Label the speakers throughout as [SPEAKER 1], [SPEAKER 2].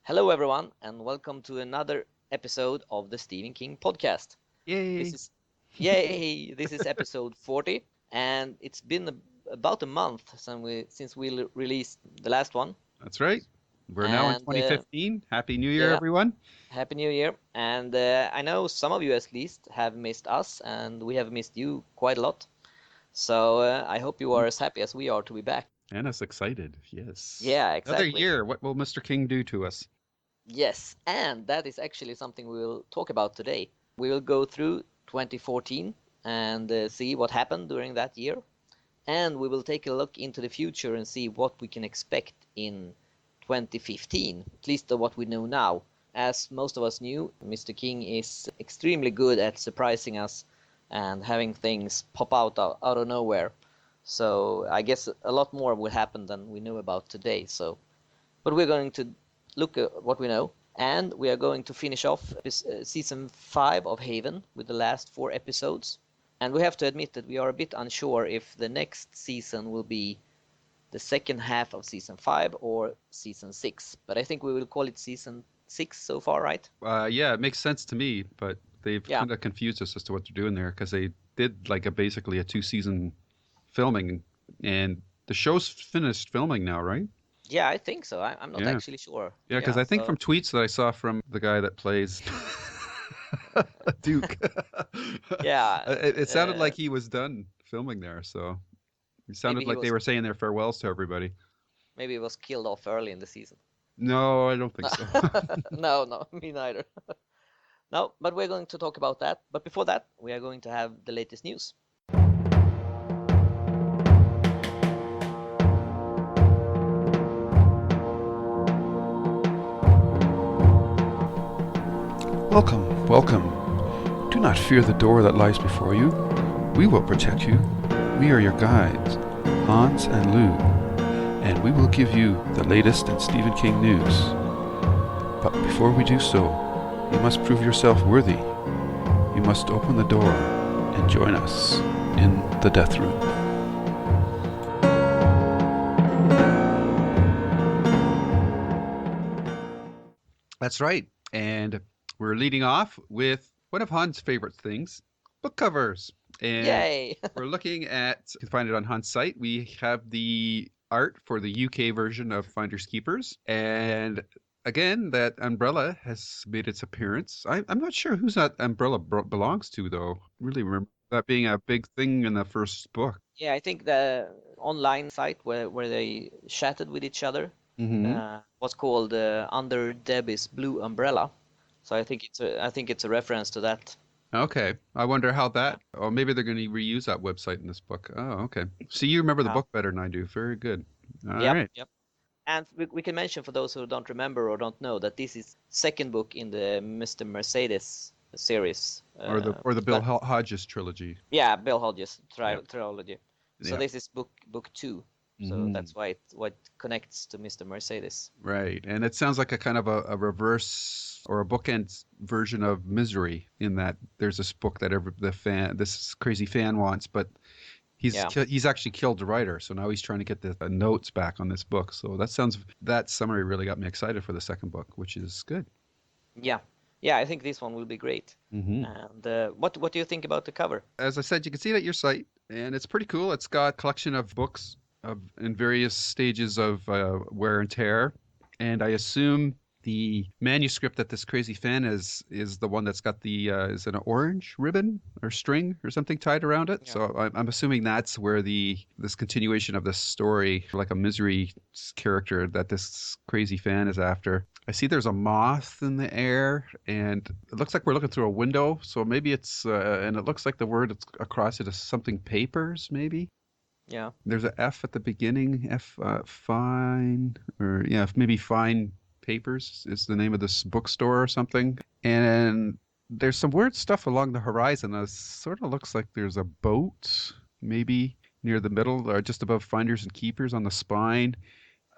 [SPEAKER 1] Hello, everyone, and welcome to another episode of the Stephen King podcast.
[SPEAKER 2] Yay!
[SPEAKER 1] This is Yay! This is episode 40, and it's been about a month since we released the last one.
[SPEAKER 2] That's right. We're now in
[SPEAKER 1] And
[SPEAKER 2] 2015. Happy New Year,
[SPEAKER 1] yeah,
[SPEAKER 2] everyone.
[SPEAKER 1] Happy New Year! And I know some of you at least have missed us, and we have missed you quite a lot. So I hope you are as happy as we are to be back.
[SPEAKER 2] And us excited. Yes.
[SPEAKER 1] Yeah,
[SPEAKER 2] Another
[SPEAKER 1] exactly.
[SPEAKER 2] year. What will Mr. King do to us?
[SPEAKER 1] Yes, and that is actually something we will talk about today. We will go through 2014 and see what happened during that year. And we will take a look into the future and see what we can expect in 2015, at least what we know now. As most of us knew, Mr. King is extremely good at surprising us and having things pop out of nowhere. So I guess a lot more will happen than we know about today. But we're going to look at what we know, and we are going to finish off season 5 of Haven with the last 4 episodes. And we have to admit that we are a bit unsure if the next season will be the second half of season 5 or season 6. But I think we will call it season 6 so far, right?
[SPEAKER 2] Yeah, it makes sense to me, but they've
[SPEAKER 1] Yeah.
[SPEAKER 2] kind of confused us as to what they're doing there because they did like basically a 2-season filming, and the show's finished filming now, right?
[SPEAKER 1] Yeah, I think so. I'm not
[SPEAKER 2] Yeah.
[SPEAKER 1] actually sure.
[SPEAKER 2] Yeah, because I think from tweets that I saw from the guy that plays Duke,
[SPEAKER 1] Yeah,
[SPEAKER 2] it sounded like he was done filming there. So it
[SPEAKER 1] maybe
[SPEAKER 2] sounded
[SPEAKER 1] he
[SPEAKER 2] like they
[SPEAKER 1] was
[SPEAKER 2] were saying their farewells to everybody.
[SPEAKER 1] maybe he was killed off early in the season.
[SPEAKER 2] No, I don't think so.
[SPEAKER 1] No, me neither. No, but we're going to talk about that. But before that, we are going to have the latest news.
[SPEAKER 3] Welcome, welcome. Do not fear the door that lies before you. We will protect you. We are your guides, Hans and Lou, and we will give you the latest in Stephen King news. But before we do so, you must prove yourself worthy. You must open the door and join us in the death room.
[SPEAKER 2] That's right. And we're leading off with one of Hans' favorite things, book covers. And
[SPEAKER 1] Yay!
[SPEAKER 2] we're looking at, you can find it on Hans' site. We have the art for the UK version of Finders Keepers. And again, that umbrella has made its appearance. I'm not sure whose that umbrella belongs to, though. Really remember that being a big thing in the first book.
[SPEAKER 1] Yeah, I think the online site where they chatted with each other
[SPEAKER 2] Mm-hmm.
[SPEAKER 1] was called Under Debbie's Blue Umbrella. So I think it's a reference to that.
[SPEAKER 2] Okay. I wonder how that, or maybe they're going to reuse that website in this book. Oh, okay. So you remember the
[SPEAKER 1] Yeah.
[SPEAKER 2] book better than I do. Very good. All
[SPEAKER 1] Yep,
[SPEAKER 2] right.
[SPEAKER 1] yep. And we can mention for those who don't remember or don't know that this is second book in the Mr. Mercedes series.
[SPEAKER 2] Or the Bill Hodges trilogy.
[SPEAKER 1] Yeah, Bill Hodges
[SPEAKER 2] Yep.
[SPEAKER 1] trilogy. So
[SPEAKER 2] Yep.
[SPEAKER 1] this is book 2. So
[SPEAKER 2] Mhm.
[SPEAKER 1] that's why it connects to Mr. Mercedes.
[SPEAKER 2] Right. And it sounds like a kind of a reverse or a bookend version of Misery in that there's this book that this crazy fan wants, but
[SPEAKER 1] Yeah.
[SPEAKER 2] he's actually killed the writer. So now he's trying to get the notes back on this book. So that summary really got me excited for the second book, which is good.
[SPEAKER 1] Yeah. Yeah, I think this one will be great.
[SPEAKER 2] Mm-hmm.
[SPEAKER 1] And what do you think about the cover?
[SPEAKER 2] As I said, you can see it at your site, and it's pretty cool. It's got a collection of books in various stages of wear and tear, and I assume the manuscript that this crazy fan is the one that's got the is it an orange ribbon or string or something tied around it.
[SPEAKER 1] Yeah.
[SPEAKER 2] So I'm assuming that's where this continuation of this story, like a Misery character that this crazy fan is after. I see there's a moth in the air, and it looks like we're looking through a window. So maybe it's and it looks like the word across it is something papers, maybe.
[SPEAKER 1] Yeah.
[SPEAKER 2] There's a F at the beginning, fine, or yeah, maybe fine Papers is the name of this bookstore or something. And there's some weird stuff along the horizon. It sort of looks like there's a boat, maybe near the middle or just above Finders and Keepers on the spine.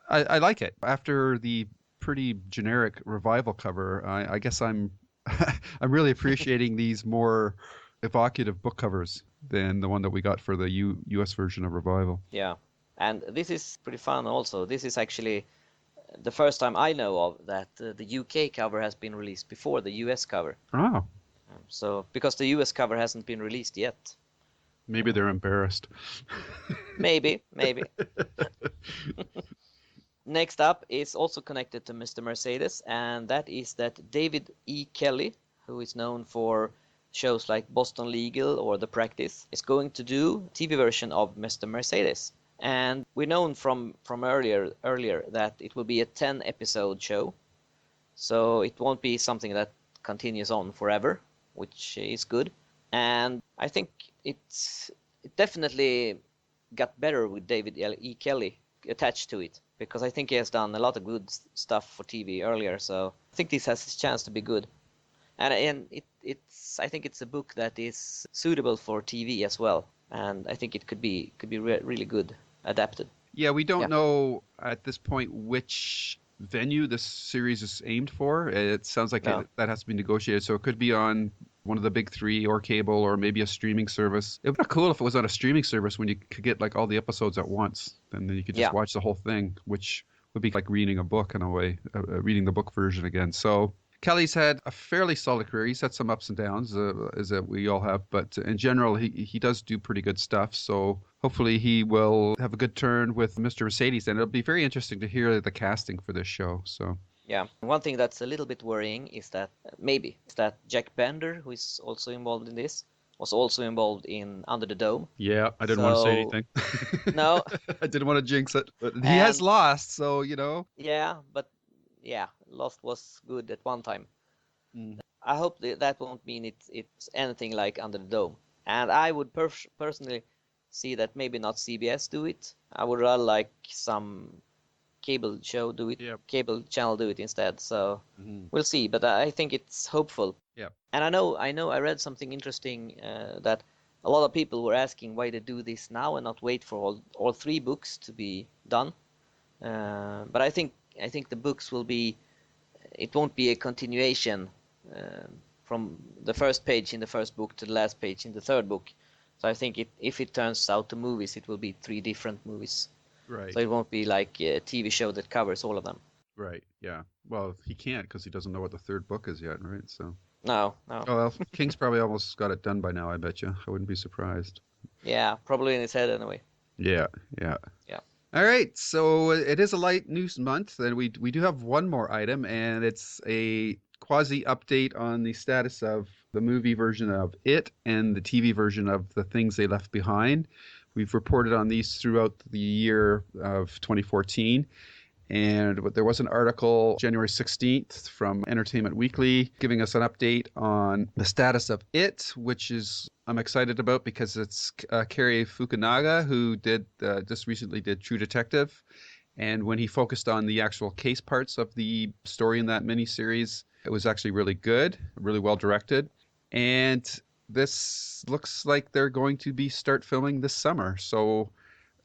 [SPEAKER 2] I like it. After the pretty generic revival cover, I guess I'm I'm really appreciating these more evocative book covers than the one that we got for the US version of Revival.
[SPEAKER 1] Yeah. And this is pretty fun also. This is actually the first time I know of that the UK cover has been released before the US cover.
[SPEAKER 2] Oh,
[SPEAKER 1] So, because the US cover hasn't been released yet.
[SPEAKER 2] maybe they're embarrassed.
[SPEAKER 1] Maybe. Next up is also connected to Mr. Mercedes, and that is that David E. Kelly, who is known for shows like Boston Legal or The Practice, is going to do a TV version of Mr. Mercedes. And we're known from earlier that it will be a 10-episode show, so it won't be something that continues on forever, which is good. And I think it definitely got better with David E. Kelly attached to it, because I think he has done a lot of good stuff for TV earlier, so I think this has a chance to be good. And I think it's a book that is suitable for TV as well, and I think it could be really good adapted.
[SPEAKER 2] Yeah, we don't know at this point which venue this series is aimed for. It sounds like that has to be negotiated, so it could be on one of the big three or cable or maybe a streaming service. It would be cool if it was on a streaming service when you could get like all the episodes at once, and then you could just watch the whole thing, which would be like reading a book in a way, reading the book version again. So Kelly's had a fairly solid career. He's had some ups and downs, as we all have, but in general, he does do pretty good stuff. So hopefully he will have a good turn with Mr. Mercedes, and it'll be very interesting to hear the casting for this show. So
[SPEAKER 1] yeah, one thing that's a little bit worrying is that Jack Bender, who is also involved in this, was also involved in Under the Dome.
[SPEAKER 2] Yeah, I didn't want to say anything.
[SPEAKER 1] No,
[SPEAKER 2] I didn't want to jinx it, but he has lost, so you know.
[SPEAKER 1] Yeah, but Lost was good at one time. I hope that won't mean it's anything like Under the Dome. And I would personally see that maybe not CBS do it. I would rather like some cable show do it, cable channel do it instead. So we'll see, but I think it's hopeful.
[SPEAKER 2] Yeah.
[SPEAKER 1] And I read something interesting that a lot of people were asking why they do this now and not wait for all three books to be done. But I think the books will be. It won't be a continuation from the first page in the first book to the last page in the third book. So I think if it turns out to movies, it will be 3 different movies.
[SPEAKER 2] Right.
[SPEAKER 1] So it won't be like a TV show that covers all of them.
[SPEAKER 2] Right. Yeah. Well, he can't because he doesn't know what the third book is yet, right? So.
[SPEAKER 1] No.
[SPEAKER 2] Oh, well, King's probably almost got it done by now, I bet you. I wouldn't be surprised.
[SPEAKER 1] Yeah, probably in his head anyway.
[SPEAKER 2] Yeah. All right, so it is a light news month, and we do have one more item, and it's a quasi update on the status of the movie version of It and the TV version of The Things They Left Behind. We've reported on these throughout the year of 2014. And there was an article January 16th from Entertainment Weekly giving us an update on the status of It, which is I'm excited about because it's Cary Fukunaga, who just recently did True Detective. And when he focused on the actual case parts of the story in that miniseries, it was actually really good, really well directed. And this looks like they're going to start filming this summer. So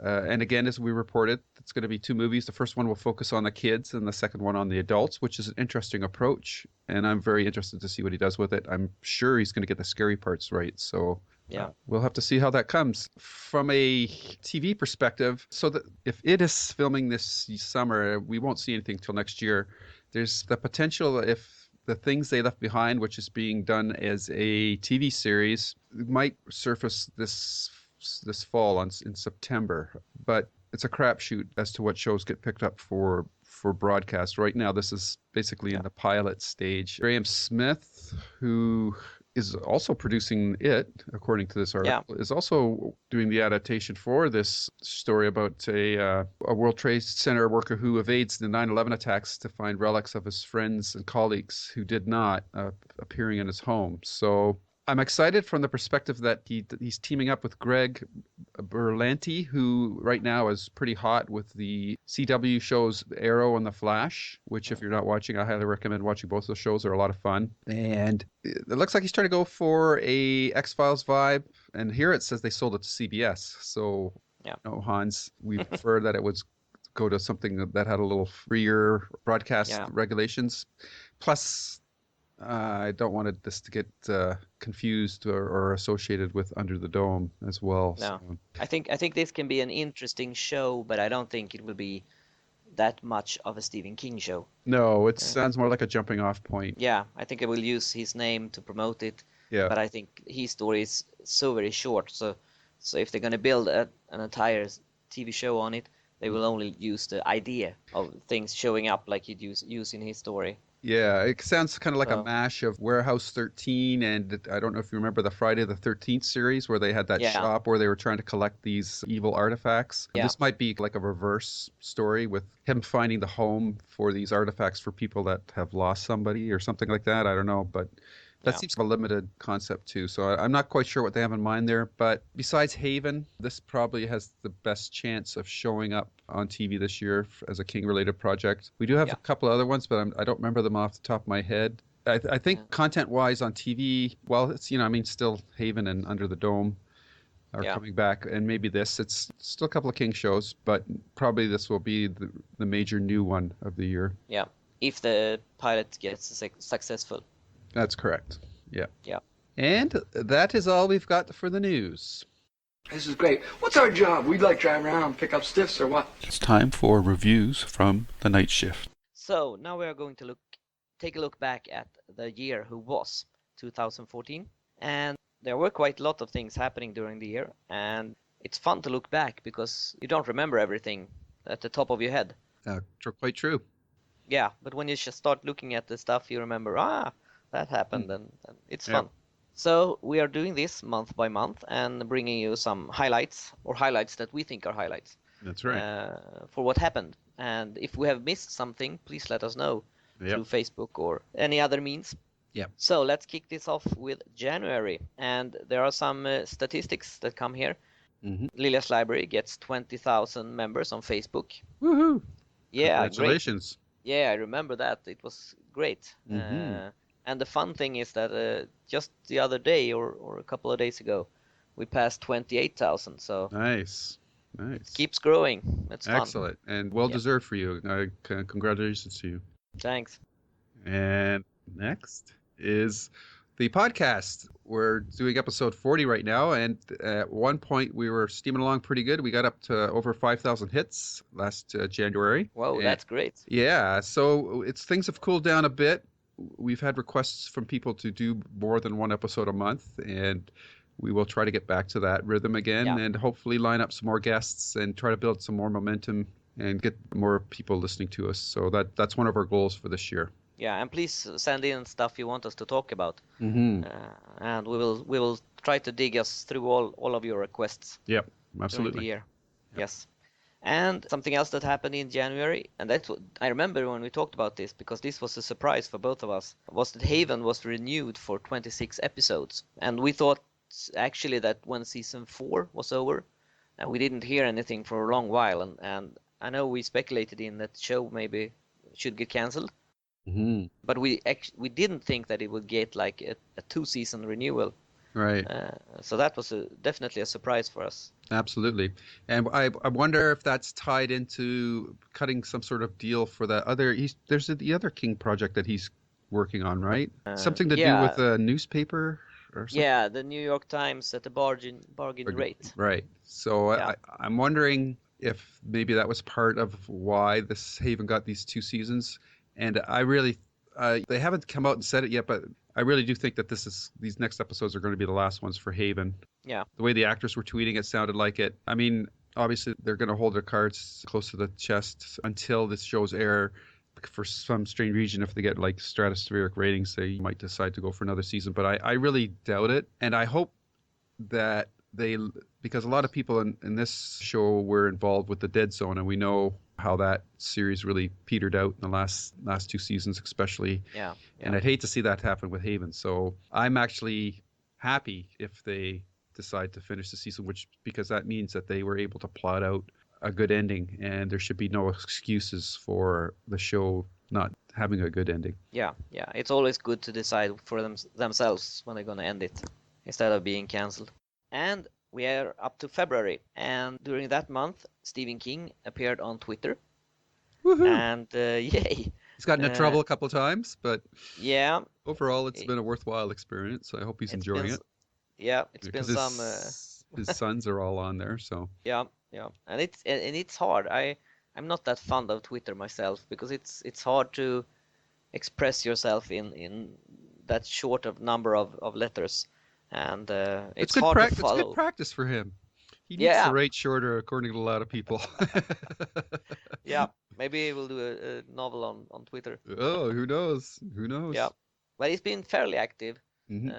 [SPEAKER 2] and again, as we reported, it's going to be 2 movies. The first one will focus on the kids and the second one on the adults, which is an interesting approach. And I'm very interested to see what he does with it. I'm sure he's going to get the scary parts right. So we'll have to see how that comes. From a TV perspective, so that if it is filming this summer, we won't see anything till next year. There's the potential if The Things They Left Behind, which is being done as a TV series, might surface this fall in September, but it's a crapshoot as to what shows get picked up for broadcast. Right now, this is basically in the pilot stage. Graham Smith, who is also producing it, according to this article, is also doing the adaptation for this story about a World Trade Center worker who evades the 9/11 attacks to find relics of his friends and colleagues who did not, appearing in his home. So I'm excited from the perspective that he's teaming up with Greg Berlanti, who right now is pretty hot with the CW shows Arrow and The Flash, which if you're not watching, I highly recommend watching both of those shows. They're a lot of fun. And it looks like he's trying to go for a X-Files vibe. And here it says they sold it to CBS. So,
[SPEAKER 1] Yeah.
[SPEAKER 2] no, Hans, we prefer that it would go to something that had a little freer broadcast regulations. Plus, I don't want this to get confused or associated with Under the Dome as well.
[SPEAKER 1] No,
[SPEAKER 2] So.
[SPEAKER 1] I think this can be an interesting show, but I don't think it will be that much of a Stephen King show.
[SPEAKER 2] No, it sounds more like a jumping off point.
[SPEAKER 1] Yeah, I think I will use his name to promote it.
[SPEAKER 2] Yeah.
[SPEAKER 1] But I think his story is so very short, so if they're gonna build an entire TV show on it, they will only use the idea of things showing up like he'd use in his story.
[SPEAKER 2] Yeah, it sounds kind of like a mash of Warehouse 13 and I don't know if you remember the Friday the 13th series where they had that shop where they were trying to collect these evil artifacts. Yeah. This might be like a reverse story with him finding the home for these artifacts for people that have lost somebody or something like that. I don't know, but that seems a limited concept too. So I'm not quite sure what they have in mind there. But besides Haven, this probably has the best chance of showing up on TV this year as a King-related project. We do have a couple other ones, but I don't remember them off the top of my head. I think content-wise on TV, well, it's, still Haven and Under the Dome are coming back. And maybe it's still a couple of King shows, but probably this will be the major new one of the year.
[SPEAKER 1] Yeah, if the pilot gets successful.
[SPEAKER 2] That's correct. Yeah.
[SPEAKER 1] Yeah.
[SPEAKER 2] And that is all we've got for the news.
[SPEAKER 4] This is great. What's our job? We'd like drive around, pick up stiffs or what?
[SPEAKER 3] It's time for reviews from the night shift.
[SPEAKER 1] So now we are going to take a look back at the year who was 2014. And there were quite a lot of things happening during the year. And it's fun to look back because you don't remember everything at the top of your head.
[SPEAKER 2] Quite true.
[SPEAKER 1] Yeah, but when you just start looking at the stuff, you remember, that happened, and it's fun. So we are doing this month by month and bringing you some highlights that we think are highlights.
[SPEAKER 2] That's right.
[SPEAKER 1] For what happened. And if we have missed something, please let us know through Facebook or any other means.
[SPEAKER 2] Yeah.
[SPEAKER 1] So let's kick this off with January. And there are some statistics that come here.
[SPEAKER 2] Mm-hmm.
[SPEAKER 1] Lilja's Library gets 20,000 members on Facebook.
[SPEAKER 2] Woohoo!
[SPEAKER 1] Yeah,
[SPEAKER 2] congratulations.
[SPEAKER 1] Great. Yeah, I remember that. It was great.
[SPEAKER 2] Mm-hmm.
[SPEAKER 1] And the fun thing is that just the other day or a couple of days ago, we passed 28,000. So
[SPEAKER 2] nice.
[SPEAKER 1] It keeps growing. It's fun.
[SPEAKER 2] Excellent. And well deserved for you. Congratulations to you.
[SPEAKER 1] Thanks.
[SPEAKER 2] And next is the podcast. We're doing episode 40 right now, and at one point we were steaming along pretty good. We got up to over 5,000 hits last January.
[SPEAKER 1] Whoa, that's great.
[SPEAKER 2] Yeah, so things have cooled down a bit. We've had requests from people to do more than one episode a month, and we will try to get back to that rhythm again and hopefully line up some more guests and try to build some more momentum and get more people listening to us. So that's one of our goals for this year.
[SPEAKER 1] Yeah, and please send in stuff you want us to talk about,
[SPEAKER 2] and
[SPEAKER 1] we will try to dig us through all of your requests.
[SPEAKER 2] Yep, absolutely.
[SPEAKER 1] During the year. Yes. And something else that happened in January, and that's what I remember when we talked about this, because this was a surprise for both of us, was that Haven was renewed for 26 episodes. And we thought actually that when season 4 was over, and we didn't hear anything for a long while, and I know we speculated in that show maybe should get cancelled.
[SPEAKER 2] Mm-hmm.
[SPEAKER 1] But we didn't think that it would get like a 2-season renewal.
[SPEAKER 2] Right.
[SPEAKER 1] So that was definitely a surprise for us.
[SPEAKER 2] Absolutely. And I wonder if that's tied into cutting some sort of deal for that other... There's the other King project that he's working on, right? Something to do with a newspaper or something?
[SPEAKER 1] Yeah, the New York Times at the bargain rate.
[SPEAKER 2] Right. So I'm wondering if maybe that was part of why this Haven got these 2 seasons. And I really... they haven't come out and said it yet, but I really do think that these next episodes are going to be the last ones for Haven.
[SPEAKER 1] Yeah.
[SPEAKER 2] The way the actors were tweeting it sounded like it. I mean, obviously they're going to hold their cards close to the chest until this show's air. For some strange reason, if they get like stratospheric ratings, they might decide to go for another season. But I really doubt it. And I hope that because a lot of people in this show were involved with the Dead Zone, and we know how that series really petered out in the last 2 seasons especially.
[SPEAKER 1] Yeah.
[SPEAKER 2] And I'd hate to see that happen with Haven. So I'm actually happy if they decide to finish the season, because that means that they were able to plot out a good ending, and there should be no excuses for the show not having a good ending.
[SPEAKER 1] Yeah, it's always good to decide for themselves when they're gonna end it instead of being cancelled. And we are up to February, and during that month, Stephen King appeared on Twitter,
[SPEAKER 2] Woohoo!
[SPEAKER 1] and yay!
[SPEAKER 2] He's gotten into trouble a couple of times, but
[SPEAKER 1] Yeah,
[SPEAKER 2] overall, it's
[SPEAKER 1] it,
[SPEAKER 2] been a worthwhile experience. I hope he's
[SPEAKER 1] it's
[SPEAKER 2] enjoying
[SPEAKER 1] been
[SPEAKER 2] it.
[SPEAKER 1] yeah, it's been
[SPEAKER 2] Because
[SPEAKER 1] some
[SPEAKER 2] his sons are all on there, so
[SPEAKER 1] yeah, and it's hard. I'm not that fond of Twitter myself because it's hard to express yourself in that short of number of letters, and it's hard to
[SPEAKER 2] It's good
[SPEAKER 1] follow.
[SPEAKER 2] practice for him. He needs to
[SPEAKER 1] Yeah,
[SPEAKER 2] write shorter, according to a lot of people.
[SPEAKER 1] yeah. Maybe we'll do a novel on Twitter.
[SPEAKER 2] Oh, who knows? Who
[SPEAKER 1] Yeah,
[SPEAKER 2] knows?
[SPEAKER 1] but he's been fairly active.
[SPEAKER 2] Hmm.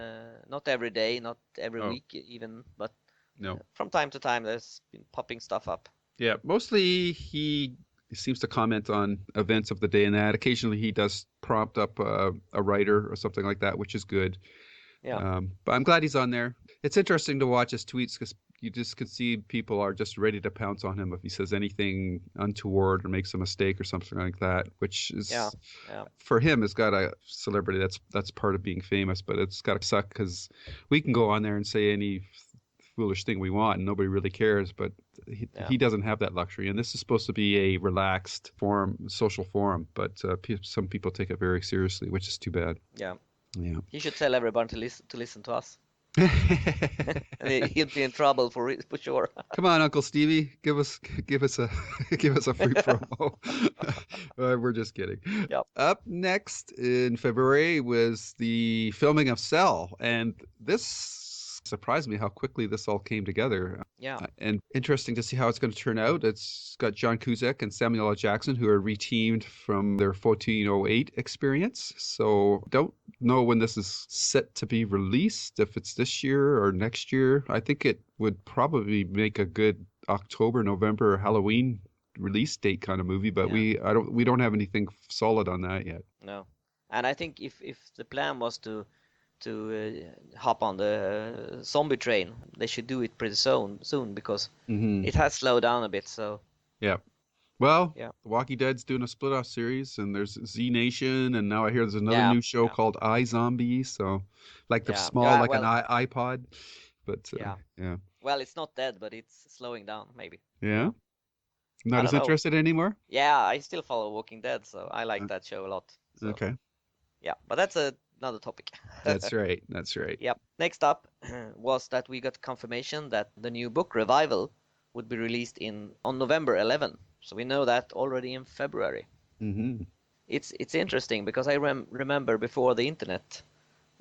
[SPEAKER 1] Not every day, not every
[SPEAKER 2] Oh,
[SPEAKER 1] week even, but
[SPEAKER 2] no.
[SPEAKER 1] from time to time there's been popping stuff up.
[SPEAKER 2] Yeah, mostly he seems to comment on events of the day and that. Occasionally he does prompt up a writer or something like that, which is good.
[SPEAKER 1] Yeah,
[SPEAKER 2] But I'm glad he's on there. It's interesting to watch his tweets because you just can see people are just ready to pounce on him if he says anything untoward or makes a mistake or something like that, which is
[SPEAKER 1] yeah, yeah,
[SPEAKER 2] for him has got a celebrity. That's part of being famous, but it's got to suck because we can go on there and say any foolish thing we want and nobody really cares, but
[SPEAKER 1] yeah,
[SPEAKER 2] he doesn't have that luxury, and this is supposed to be a relaxed social forum, but some people take it very seriously, which is too bad.
[SPEAKER 1] yeah.
[SPEAKER 2] Yeah.
[SPEAKER 1] He should tell everyone to listen to us. And he'll be in trouble for sure.
[SPEAKER 2] Come on, Uncle Stevie, give us a give us a free promo. We're just kidding.
[SPEAKER 1] Yep.
[SPEAKER 2] Up next in February was the filming of Cell, and this surprised me how quickly this all came together.
[SPEAKER 1] Yeah.
[SPEAKER 2] And interesting to see how it's going to turn out. It's got John Cusack and Samuel L. Jackson, who are reteamed from their 1408 experience. So don't know when this is set to be released, if it's this year or next year. I think it would probably make a good October, November, Halloween release date kind of movie, but
[SPEAKER 1] Yeah.
[SPEAKER 2] we don't have anything solid on that yet.
[SPEAKER 1] No. And I think if the plan was to hop on the zombie train, they should do it pretty soon because
[SPEAKER 2] Mm-hmm.
[SPEAKER 1] it has slowed down a bit. So
[SPEAKER 2] Yeah. Well,
[SPEAKER 1] yeah,
[SPEAKER 2] The Walking Dead's doing a split-off series, and there's Z Nation, and now I hear there's another
[SPEAKER 1] yeah,
[SPEAKER 2] new show
[SPEAKER 1] yeah,
[SPEAKER 2] called iZombie. So, like they're
[SPEAKER 1] yeah,
[SPEAKER 2] small,
[SPEAKER 1] yeah.
[SPEAKER 2] like an
[SPEAKER 1] Well,
[SPEAKER 2] iPod, but
[SPEAKER 1] yeah.
[SPEAKER 2] yeah,
[SPEAKER 1] Well, it's not dead, but it's slowing down maybe.
[SPEAKER 2] yeah.
[SPEAKER 1] Yeah. I
[SPEAKER 2] Not as
[SPEAKER 1] don't know.
[SPEAKER 2] interested anymore.
[SPEAKER 1] Yeah, I still follow Walking Dead, so I like
[SPEAKER 2] Uh,
[SPEAKER 1] that show a lot. So
[SPEAKER 2] Okay,
[SPEAKER 1] yeah, but that's another topic.
[SPEAKER 2] that's right. That's right.
[SPEAKER 1] Yep. Next up was that we got confirmation that the new book Revival would be released on November 11. So we know that already in February.
[SPEAKER 2] Mm-hmm.
[SPEAKER 1] It's interesting because I remember before the internet.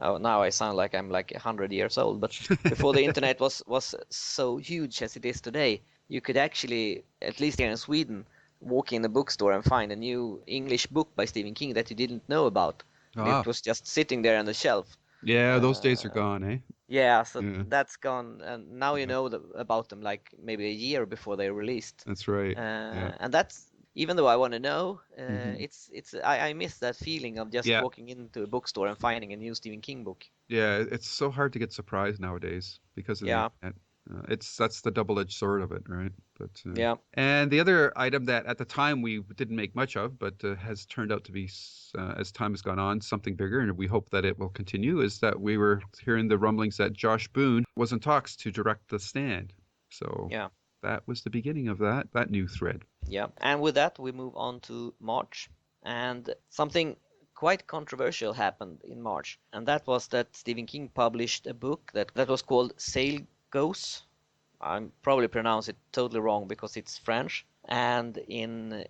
[SPEAKER 1] Oh, now I sound like I'm like 100 years old, but before the internet was so huge as it is today, you could actually, at least here in Sweden, walk in a bookstore and find a new English book by Stephen King that you didn't know about. And
[SPEAKER 2] Ah,
[SPEAKER 1] it was just sitting there on the shelf.
[SPEAKER 2] yeah. Those days are
[SPEAKER 1] Uh,
[SPEAKER 2] gone, eh?
[SPEAKER 1] yeah, so
[SPEAKER 2] Yeah,
[SPEAKER 1] that's gone, and now you
[SPEAKER 2] yeah.
[SPEAKER 1] know about them like maybe a year before they're released.
[SPEAKER 2] That's right. Yeah.
[SPEAKER 1] And that's even though I want to know,
[SPEAKER 2] Mm-hmm.
[SPEAKER 1] I miss that feeling of just
[SPEAKER 2] Yeah.
[SPEAKER 1] walking into a bookstore and finding a new Stephen King book.
[SPEAKER 2] Yeah. It's so hard to get surprised nowadays because of the
[SPEAKER 1] Yeah,
[SPEAKER 2] internet. That's the double-edged sword of it, right? But
[SPEAKER 1] yeah,
[SPEAKER 2] and the other item that at the time we didn't make much of, but has turned out to be, as time has gone on, something bigger, and we hope that it will continue, is that we were hearing the rumblings that Josh Boone was in talks to direct The Stand. So
[SPEAKER 1] yeah,
[SPEAKER 2] that was the beginning of that new thread.
[SPEAKER 1] yeah. And with that, we move on to March, and something quite controversial happened in March, and that was that Stephen King published a book that was called Sale Goes. I'm probably pronounce it totally wrong because it's French, and in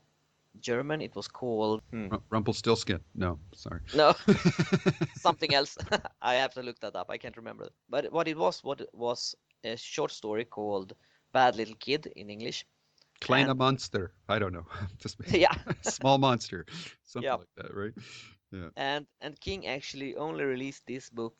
[SPEAKER 1] German it was called
[SPEAKER 2] Rumpelstiltskin. No, sorry.
[SPEAKER 1] no something else. I have to look that up. I can't remember. But what it was a short story called Bad Little Kid in English.
[SPEAKER 2] Kleiner
[SPEAKER 1] And
[SPEAKER 2] Monster. I don't know. Just
[SPEAKER 1] yeah,
[SPEAKER 2] small monster. Something
[SPEAKER 1] yeah.
[SPEAKER 2] like that, right? Yeah.
[SPEAKER 1] And King actually only released this book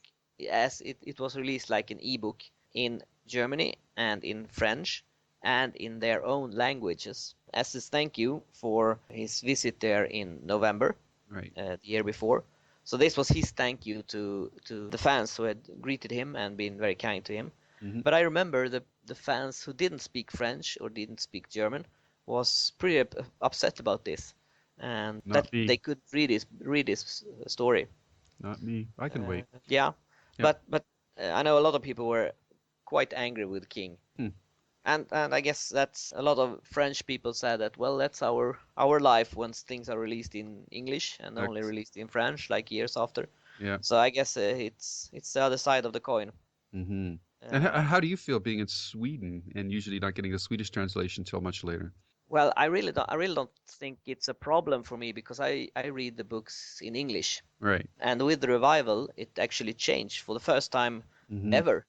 [SPEAKER 1] as it was released like an ebook in Germany and in French and in their own languages as a thank you for his visit there in November
[SPEAKER 2] Right.
[SPEAKER 1] the year before. So this was his thank you to the fans who had greeted him and been very kind to him.
[SPEAKER 2] Mhm.
[SPEAKER 1] But I remember the fans who didn't speak French or didn't speak German was pretty upset about this, and that
[SPEAKER 2] Not me.
[SPEAKER 1] they could read his story.
[SPEAKER 2] Not me. I can wait.
[SPEAKER 1] Yeah,
[SPEAKER 2] Yep.
[SPEAKER 1] but I know a lot of people were quite angry with King.
[SPEAKER 2] Hmm.
[SPEAKER 1] And I guess that's a lot of French people said that, well, that's our life once things are released in English and only
[SPEAKER 2] That's-
[SPEAKER 1] released in French like years after.
[SPEAKER 2] Yeah.
[SPEAKER 1] So I guess it's the other side of the coin.
[SPEAKER 2] Mm-hmm. And
[SPEAKER 1] Uh,
[SPEAKER 2] how do you feel being in Sweden and usually not getting the Swedish translation till much later?
[SPEAKER 1] well, I really don't think it's a problem for me because I read the books in English,
[SPEAKER 2] Right.
[SPEAKER 1] and with the revival, it actually changed for the first time
[SPEAKER 2] Mm-hmm.
[SPEAKER 1] ever.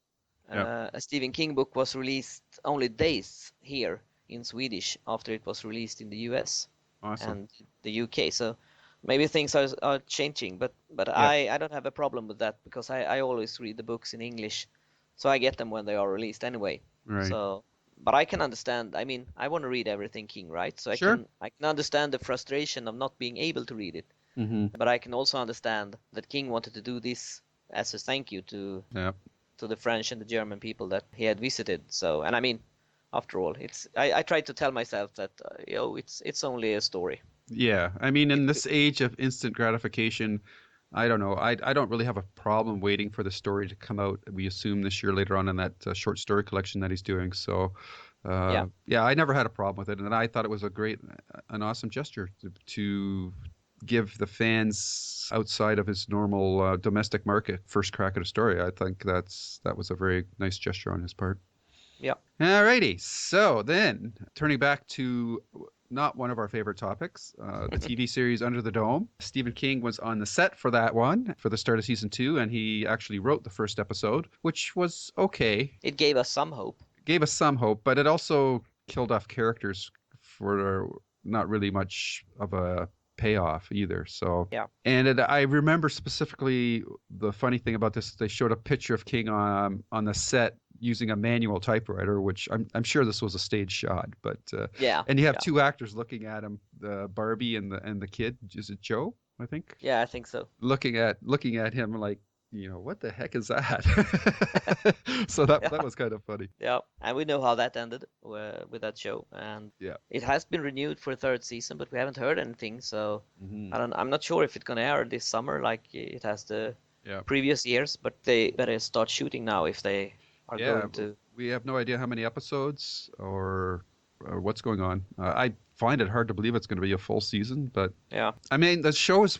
[SPEAKER 2] Yeah.
[SPEAKER 1] A Stephen King book was released only days here in Swedish after it was released in the US
[SPEAKER 2] Awesome.
[SPEAKER 1] and the UK. So maybe things are changing, but
[SPEAKER 2] Yeah.
[SPEAKER 1] I don't have a problem with that because I always read the books in English, so I get them when they are released anyway.
[SPEAKER 2] Right.
[SPEAKER 1] So, but I can understand. I mean, I want to read everything King, right? So
[SPEAKER 2] Sure.
[SPEAKER 1] I can understand the frustration of not being able to read it,
[SPEAKER 2] Mm-hmm.
[SPEAKER 1] but I can also understand that King wanted to do this as a thank you
[SPEAKER 2] Yeah.
[SPEAKER 1] to the French and the German people that he had visited. So, and I mean, after all, I tried to tell myself that it's only a story.
[SPEAKER 2] Yeah. I mean, in
[SPEAKER 1] It,
[SPEAKER 2] this age of instant gratification, I don't know. I don't really have a problem waiting for the story to come out. We assume this year later on in that short story collection that he's doing. So,
[SPEAKER 1] yeah,
[SPEAKER 2] yeah, I never had a problem with it, and I thought it was an awesome gesture to give the fans outside of his normal domestic market first crack at a story. I think that was a very nice gesture on his part.
[SPEAKER 1] yeah,
[SPEAKER 2] Alrighty, so then turning back to not one of our favorite topics, the TV series Under the Dome. Stephen King was on the set for that one for the start of season 2, and he actually wrote the first episode, which was okay.
[SPEAKER 1] it gave us some hope.
[SPEAKER 2] Gave us some hope, but it also killed off characters for not really much of a payoff either. So
[SPEAKER 1] Yeah,
[SPEAKER 2] I remember specifically the funny thing about this: they showed a picture of King on the set using a manual typewriter, which I'm sure this was a stage shot, but
[SPEAKER 1] yeah,
[SPEAKER 2] and you have
[SPEAKER 1] yeah,
[SPEAKER 2] two actors looking at him, the Barbie and the kid. Is it Joe? I think.
[SPEAKER 1] yeah. I think so.
[SPEAKER 2] Looking at him like, what the heck is that? So that
[SPEAKER 1] Yeah,
[SPEAKER 2] was kind of funny.
[SPEAKER 1] yeah. And we know how that ended with that show, and
[SPEAKER 2] Yeah.
[SPEAKER 1] it has been renewed for a third season, but we haven't heard anything. So
[SPEAKER 2] Hmm.
[SPEAKER 1] I'm not sure if it's gonna air this summer like it has the
[SPEAKER 2] Yeah.
[SPEAKER 1] previous years, but they better start shooting now if they are
[SPEAKER 2] Yeah.
[SPEAKER 1] going to.
[SPEAKER 2] We have no idea how many episodes or what's going on. I find it hard to believe it's going to be a full season, but
[SPEAKER 1] Yeah,
[SPEAKER 2] I mean, the show is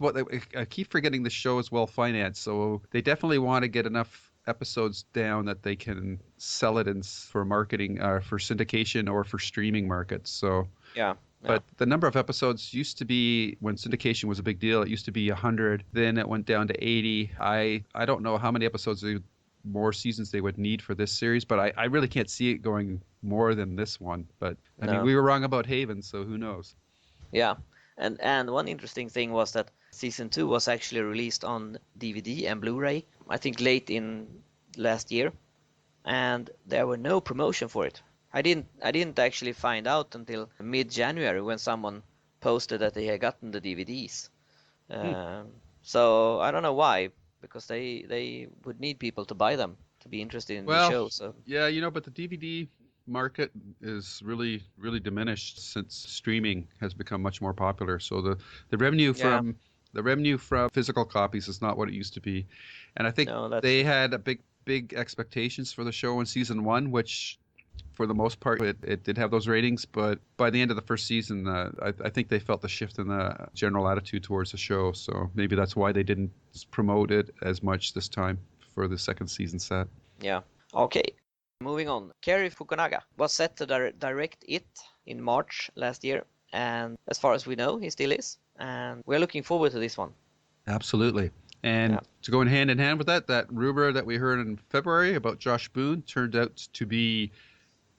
[SPEAKER 2] I keep forgetting the show is well financed, so they definitely want to get enough episodes down that they can sell it for marketing, for syndication or for streaming markets. So,
[SPEAKER 1] yeah, yeah,
[SPEAKER 2] but the number of episodes used to be, when syndication was a big deal, it used to be 100, then it went down to 80. I don't know how many more seasons they would need for this series, but I really can't see it going more than this one. But I mean,
[SPEAKER 1] no,
[SPEAKER 2] we were wrong about Haven, so who knows?
[SPEAKER 1] yeah. And one interesting thing was that season 2 was actually released on DVD and Blu-ray, I think late in last year, and there were no promotion for it. I didn't actually find out until mid-January when someone posted that they had gotten the DVDs.
[SPEAKER 2] Hmm.
[SPEAKER 1] So I don't know why, because they would need people to buy them to be interested in the
[SPEAKER 2] Well,
[SPEAKER 1] show. So
[SPEAKER 2] yeah, but the DVD market is really, really diminished since streaming has become much more popular. So the revenue
[SPEAKER 1] yeah,
[SPEAKER 2] from physical copies is not what it used to be. And I think
[SPEAKER 1] no, that's
[SPEAKER 2] they
[SPEAKER 1] true.
[SPEAKER 2] had a big expectations for the show in season 1, which for the most part it did have those ratings. But by the end of the first season, I think they felt the shift in the general attitude towards the show. So maybe that's why they didn't promote it as much this time for the second season set.
[SPEAKER 1] Yeah. Okay. Moving on. Kerry Fukunaga was set to direct it in March last year, and as far as we know, he still is. And we're looking forward to this one.
[SPEAKER 2] Absolutely. And
[SPEAKER 1] Yeah.
[SPEAKER 2] to go in hand with that rumor that we heard in February about Josh Boone turned out to be,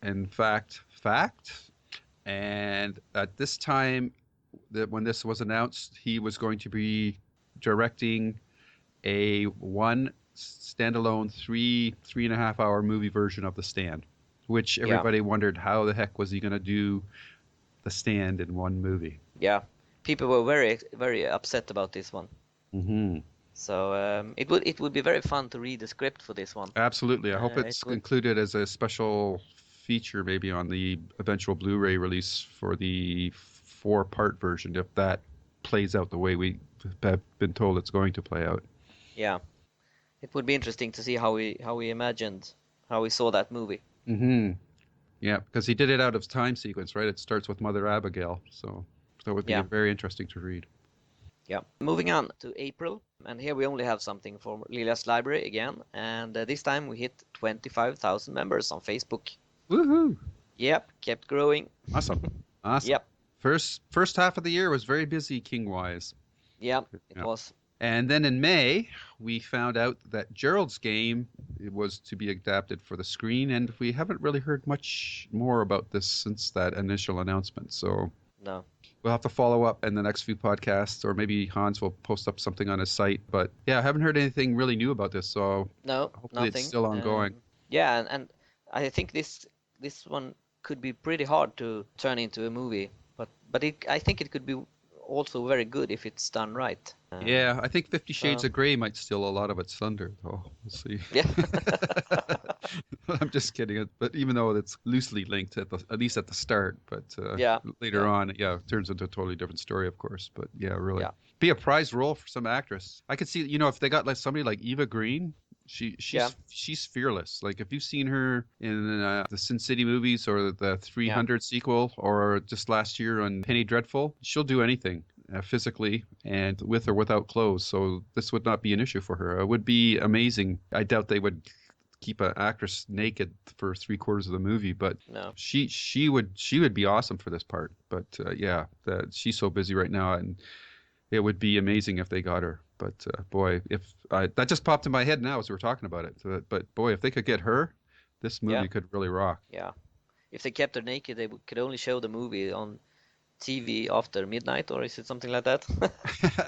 [SPEAKER 2] in fact. And at this time, when this was announced, he was going to be directing a one standalone 3.5 hour movie version of The Stand, which
[SPEAKER 1] Yeah.
[SPEAKER 2] everybody wondered how the heck was he going to do The Stand in one movie.
[SPEAKER 1] Yeah. People were very, very upset about this one.
[SPEAKER 2] Mm-hmm.
[SPEAKER 1] So it would be very fun to read the script for this one.
[SPEAKER 2] Absolutely. I hope
[SPEAKER 1] It
[SPEAKER 2] it's
[SPEAKER 1] would.
[SPEAKER 2] included as a special feature, maybe on the eventual Blu-ray release for the four-part version, if that plays out the way we have been told it's going to play out.
[SPEAKER 1] Yeah, it would be interesting to see how we saw that movie.
[SPEAKER 2] Mm-hmm. Yeah, because he did it out of time sequence, right? It starts with Mother Abigail, so that would be
[SPEAKER 1] Yeah,
[SPEAKER 2] very interesting to read.
[SPEAKER 1] yeah. Moving on to April, and here we only have something from Lilja's library again, and this time we hit 25,000 members on Facebook.
[SPEAKER 2] Woohoo!
[SPEAKER 1] Yep, kept growing.
[SPEAKER 2] Awesome, awesome.
[SPEAKER 1] Yep,
[SPEAKER 2] First half of the year was very busy King-wise.
[SPEAKER 1] yep, it
[SPEAKER 2] Yeah.
[SPEAKER 1] was.
[SPEAKER 2] And then in May, we found out that Gerald's game was to be adapted for the screen, and we haven't really heard much more about this since that initial announcement. So
[SPEAKER 1] No,
[SPEAKER 2] we'll have to follow up in the next few podcasts, or maybe Hans will post up something on his site. But yeah, I haven't heard anything really new about this, so
[SPEAKER 1] no,
[SPEAKER 2] hopefully it's
[SPEAKER 1] nothing.
[SPEAKER 2] still ongoing.
[SPEAKER 1] Yeah, and I think this one could be pretty hard to turn into a movie, but I think it could be also very good if it's done right.
[SPEAKER 2] Yeah, I think 50 Shades
[SPEAKER 1] So
[SPEAKER 2] of Grey might steal a lot of its thunder, though. We'll see.
[SPEAKER 1] yeah,
[SPEAKER 2] I'm just kidding. But even though it's loosely linked at least at the start, but
[SPEAKER 1] yeah,
[SPEAKER 2] later
[SPEAKER 1] yeah,
[SPEAKER 2] on, yeah, it turns into a totally different story, of course. But yeah, really,
[SPEAKER 1] yeah,
[SPEAKER 2] be a prize role for some actress. I could see, if they got like somebody like Eva Green.
[SPEAKER 1] yeah,
[SPEAKER 2] She's fearless. Like if you've seen her in the Sin City movies or the
[SPEAKER 1] yeah,
[SPEAKER 2] 300 sequel or just last year on Penny Dreadful, she'll do anything. Physically and with or without clothes, so this would not be an issue for her. It would be amazing. I doubt they would keep an actress naked for 3/4 of the movie, but
[SPEAKER 1] no,
[SPEAKER 2] she would be awesome for this part. But yeah, she's so busy right now, and it would be amazing if they got her. But boy, if that just popped in my head now as we were talking about it. But boy, if they could get her, this
[SPEAKER 1] yeah,
[SPEAKER 2] movie could really rock.
[SPEAKER 1] yeah. If they kept her naked, they could only show the movie on TV after midnight, or is it something like that?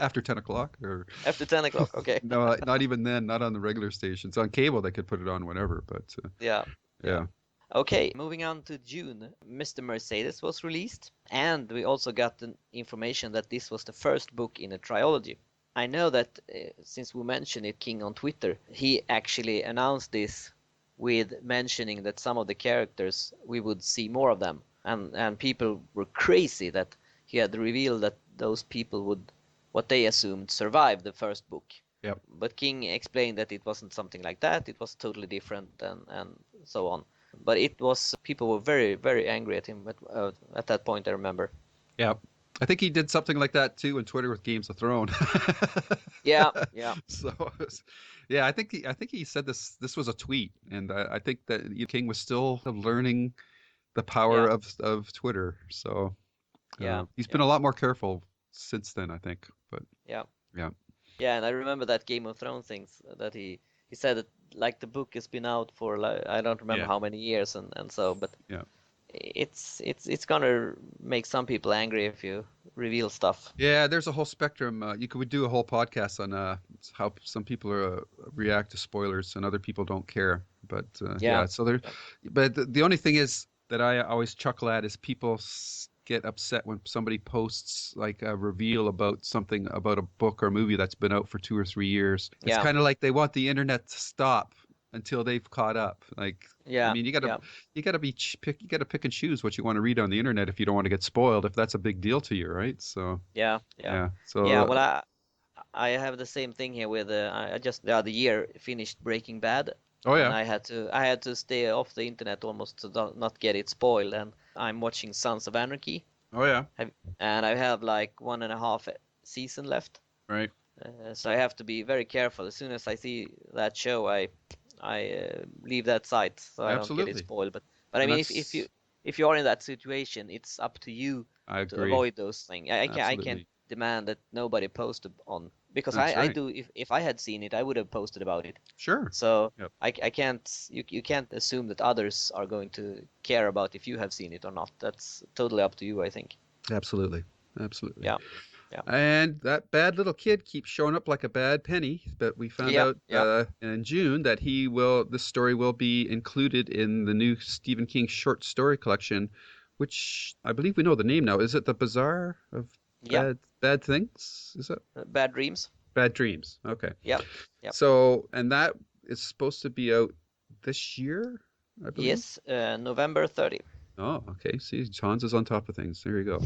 [SPEAKER 2] After 10 o'clock, or
[SPEAKER 1] After 10 o'clock, okay.
[SPEAKER 2] no, not even then. Not on the regular stations. On cable, they could put it on whenever. But
[SPEAKER 1] Yeah, yeah.
[SPEAKER 2] yeah.
[SPEAKER 1] Okay, moving on to June, Mr. Mercedes was released, and we also got the information that this was the first book in a trilogy. I know that since we mentioned it, King on Twitter, he actually announced this with mentioning that some of the characters we would see more of them, and people were crazy that he had revealed that those people would, what they assumed, survive the first book.
[SPEAKER 2] Yep.
[SPEAKER 1] But King explained that it wasn't something like that. It was totally different, and so on. But it was, people were very, very angry at him at that point, I remember.
[SPEAKER 2] Yeah. I think he did something like that too on Twitter with Games of Thrones.
[SPEAKER 1] Yeah, yeah,
[SPEAKER 2] So, yeah, I think he said this was a tweet, and I think that King was still learning the power
[SPEAKER 1] yeah,
[SPEAKER 2] of Twitter. So
[SPEAKER 1] yeah,
[SPEAKER 2] he's
[SPEAKER 1] yeah,
[SPEAKER 2] been a lot more careful since then, I think. But
[SPEAKER 1] yeah.
[SPEAKER 2] yeah,
[SPEAKER 1] Yeah, and I remember that Game of Thrones things that he said that like the book has been out for like I don't remember
[SPEAKER 2] yeah,
[SPEAKER 1] how many years and so, but
[SPEAKER 2] yeah,
[SPEAKER 1] it's gonna make some people angry if you reveal stuff.
[SPEAKER 2] yeah. There's a whole spectrum. You could do a whole podcast on how some people react to spoilers and other people don't care. But
[SPEAKER 1] Yeah,
[SPEAKER 2] yeah, so there.
[SPEAKER 1] yeah,
[SPEAKER 2] But the only thing is that I always chuckle at is people get upset when somebody posts like a reveal about something about a book or movie that's been out for 2 or 3 years. It's
[SPEAKER 1] yeah,
[SPEAKER 2] kind of like they want the internet to stop until they've caught up. Like, I
[SPEAKER 1] yeah,
[SPEAKER 2] mean,
[SPEAKER 1] yeah,
[SPEAKER 2] you gotta you gotta pick and choose what you want to read on the internet if you don't want to get spoiled. If that's a big deal to you, right? So
[SPEAKER 1] yeah, yeah,
[SPEAKER 2] yeah.
[SPEAKER 1] yeah.
[SPEAKER 2] So
[SPEAKER 1] Well, I have the same thing here with I just the other year finished Breaking Bad,
[SPEAKER 2] oh
[SPEAKER 1] and
[SPEAKER 2] yeah,
[SPEAKER 1] I had to stay off the internet almost to not get it spoiled, and I'm watching Sons of Anarchy.
[SPEAKER 2] oh yeah,
[SPEAKER 1] And I have like 1.5 season left,
[SPEAKER 2] right.
[SPEAKER 1] so I have to be very careful. As soon as I see that show, I leave that site so I don't get it
[SPEAKER 2] Absolutely,
[SPEAKER 1] spoiled. But I
[SPEAKER 2] and
[SPEAKER 1] mean, if you are in that situation, it's up to you
[SPEAKER 2] I
[SPEAKER 1] to
[SPEAKER 2] agree.
[SPEAKER 1] avoid those things. I can't
[SPEAKER 2] Absolutely,
[SPEAKER 1] demand that nobody post on because
[SPEAKER 2] that's
[SPEAKER 1] I
[SPEAKER 2] right.
[SPEAKER 1] do. If I had seen it, I would have posted about it.
[SPEAKER 2] Sure.
[SPEAKER 1] So
[SPEAKER 2] Yep.
[SPEAKER 1] I can't you can't assume that others are going to care about if you have seen it or not. That's totally up to you, I think.
[SPEAKER 2] Absolutely. Absolutely.
[SPEAKER 1] Yeah, yeah,
[SPEAKER 2] And that bad little kid keeps showing up like a bad penny. But we found
[SPEAKER 1] yeah,
[SPEAKER 2] out
[SPEAKER 1] yeah,
[SPEAKER 2] in June that this story will be included in the new Stephen King short story collection, which I believe we know the name now. Is it The Bazaar of
[SPEAKER 1] yeah.
[SPEAKER 2] Bad Things? Is it?
[SPEAKER 1] Bad Dreams.
[SPEAKER 2] Bad Dreams. Okay.
[SPEAKER 1] Yep. Yep.
[SPEAKER 2] So, and that is supposed to be out this year, I believe.
[SPEAKER 1] Yes, November 30.
[SPEAKER 2] Oh, okay. See, Hans is on top of things. There you go.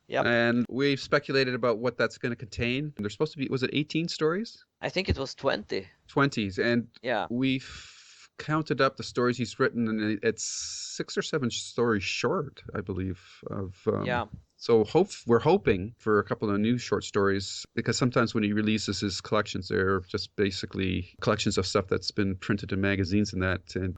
[SPEAKER 1] Yep.
[SPEAKER 2] And we've speculated about what that's going to contain. There's supposed to be, was it 18 stories?
[SPEAKER 1] I think it was 20.
[SPEAKER 2] 20s. And
[SPEAKER 1] Yeah.
[SPEAKER 2] we've counted up the stories he's written, and it's 6 or 7 stories short, I believe.
[SPEAKER 1] Yeah.
[SPEAKER 2] So we're hoping for a couple of new short stories, because sometimes when he releases his collections, they're just basically collections of stuff that's been printed in magazines and that, and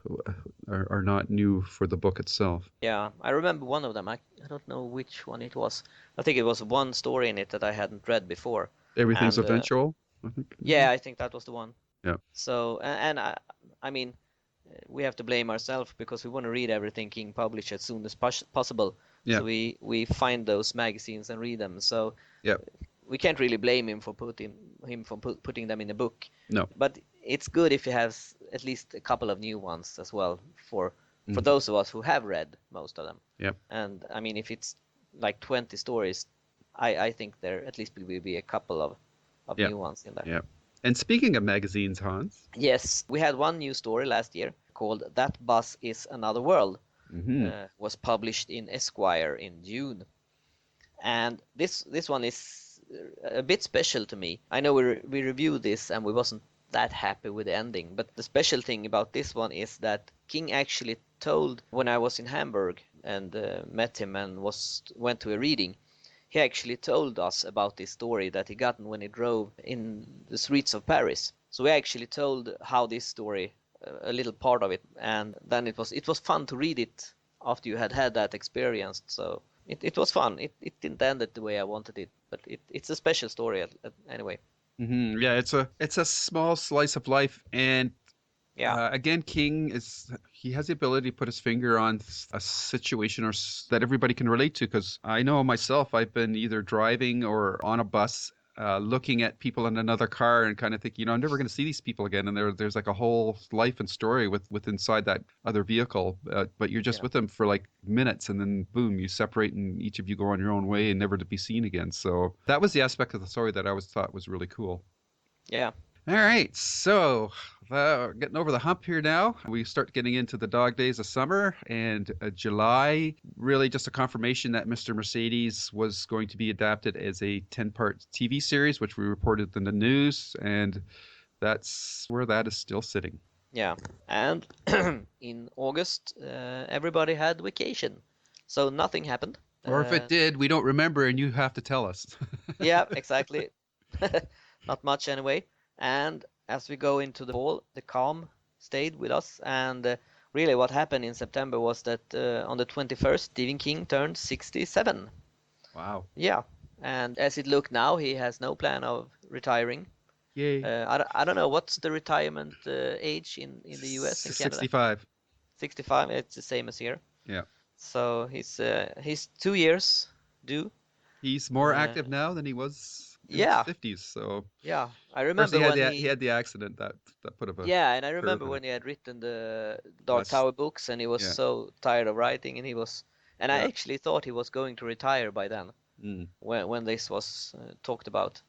[SPEAKER 2] are not new for the book itself.
[SPEAKER 1] Yeah. I remember one of them. I don't know which one it was. I think it was one story in it that I hadn't read before.
[SPEAKER 2] Everything's
[SPEAKER 1] And
[SPEAKER 2] Eventual, I think.
[SPEAKER 1] yeah, I think that was the one.
[SPEAKER 2] Yeah.
[SPEAKER 1] So, and I mean, we have to blame ourselves because we want to read everything King published as soon as possible.
[SPEAKER 2] Yeah.
[SPEAKER 1] So we find those magazines and read them. So
[SPEAKER 2] Yeah.
[SPEAKER 1] we can't really blame him for putting them in a book.
[SPEAKER 2] No.
[SPEAKER 1] But it's good if he has at least a couple of new ones as well for
[SPEAKER 2] Mhm.
[SPEAKER 1] those of us who have read most of them.
[SPEAKER 2] Yep.
[SPEAKER 1] And I mean, if it's like 20 stories, I think there at least will be a couple of
[SPEAKER 2] Yeah.
[SPEAKER 1] new ones in there.
[SPEAKER 2] Yeah. And speaking of magazines, Hans.
[SPEAKER 1] Yes, we had one new story last year called That Bus is Another World. Was published in Esquire in June. And this one is a bit special to me. I know we reviewed this and we wasn't that happy with the ending, but the special thing about this one is that King actually told, when I was in Hamburg and met him and went to a reading, he actually told us about this story that he got when he drove in the streets of Paris. So he actually told how this story, a little part of it, and then it was fun to read it after you had that experience. So it was fun. It didn't end it the way I wanted it, but it's a special story anyway.
[SPEAKER 2] Mm-hmm. Yeah, it's a small slice of life, and
[SPEAKER 1] Yeah.
[SPEAKER 2] again, King he has the ability to put his finger on a situation that everybody can relate to. Because I know myself, I've been either driving or on a bus, looking at people in another car and kind of thinking, I'm never going to see these people again. And there's like a whole life and story with inside that other vehicle, but you're just with them for like minutes, and then boom, you separate, and each of you go on your own way and never to be seen again. So that was the aspect of the story that I thought was really cool.
[SPEAKER 1] Yeah.
[SPEAKER 2] All right, so getting over the hump here now. We start getting into the dog days of summer, and July, really just a confirmation that Mr. Mercedes was going to be adapted as a 10-part TV series, which we reported in the news, and that's where that is still sitting.
[SPEAKER 1] Yeah. And in August, everybody had vacation, so nothing happened.
[SPEAKER 2] Or if it did, we don't remember, and you have to tell us.
[SPEAKER 1] Yeah, exactly. Not much anyway. And as we go into the fall, the calm stayed with us. And really what happened in September was that on the 21st, Stephen King turned 67.
[SPEAKER 2] Wow.
[SPEAKER 1] Yeah. And as it looked now, he has no plan of retiring.
[SPEAKER 2] Yay.
[SPEAKER 1] I don't know, what's the retirement age in the US and Canada?
[SPEAKER 2] 65.
[SPEAKER 1] 65, it's the same as here.
[SPEAKER 2] Yeah.
[SPEAKER 1] So he's 2 years due.
[SPEAKER 2] He's more active now than he was in his 50s, so
[SPEAKER 1] yeah, I
[SPEAKER 2] first
[SPEAKER 1] remember when
[SPEAKER 2] he had the accident that put him.
[SPEAKER 1] Yeah, and I remember when he had written the Dark Tower books, and he was so tired of writing, and I actually thought he was going to retire by then, when this was talked about.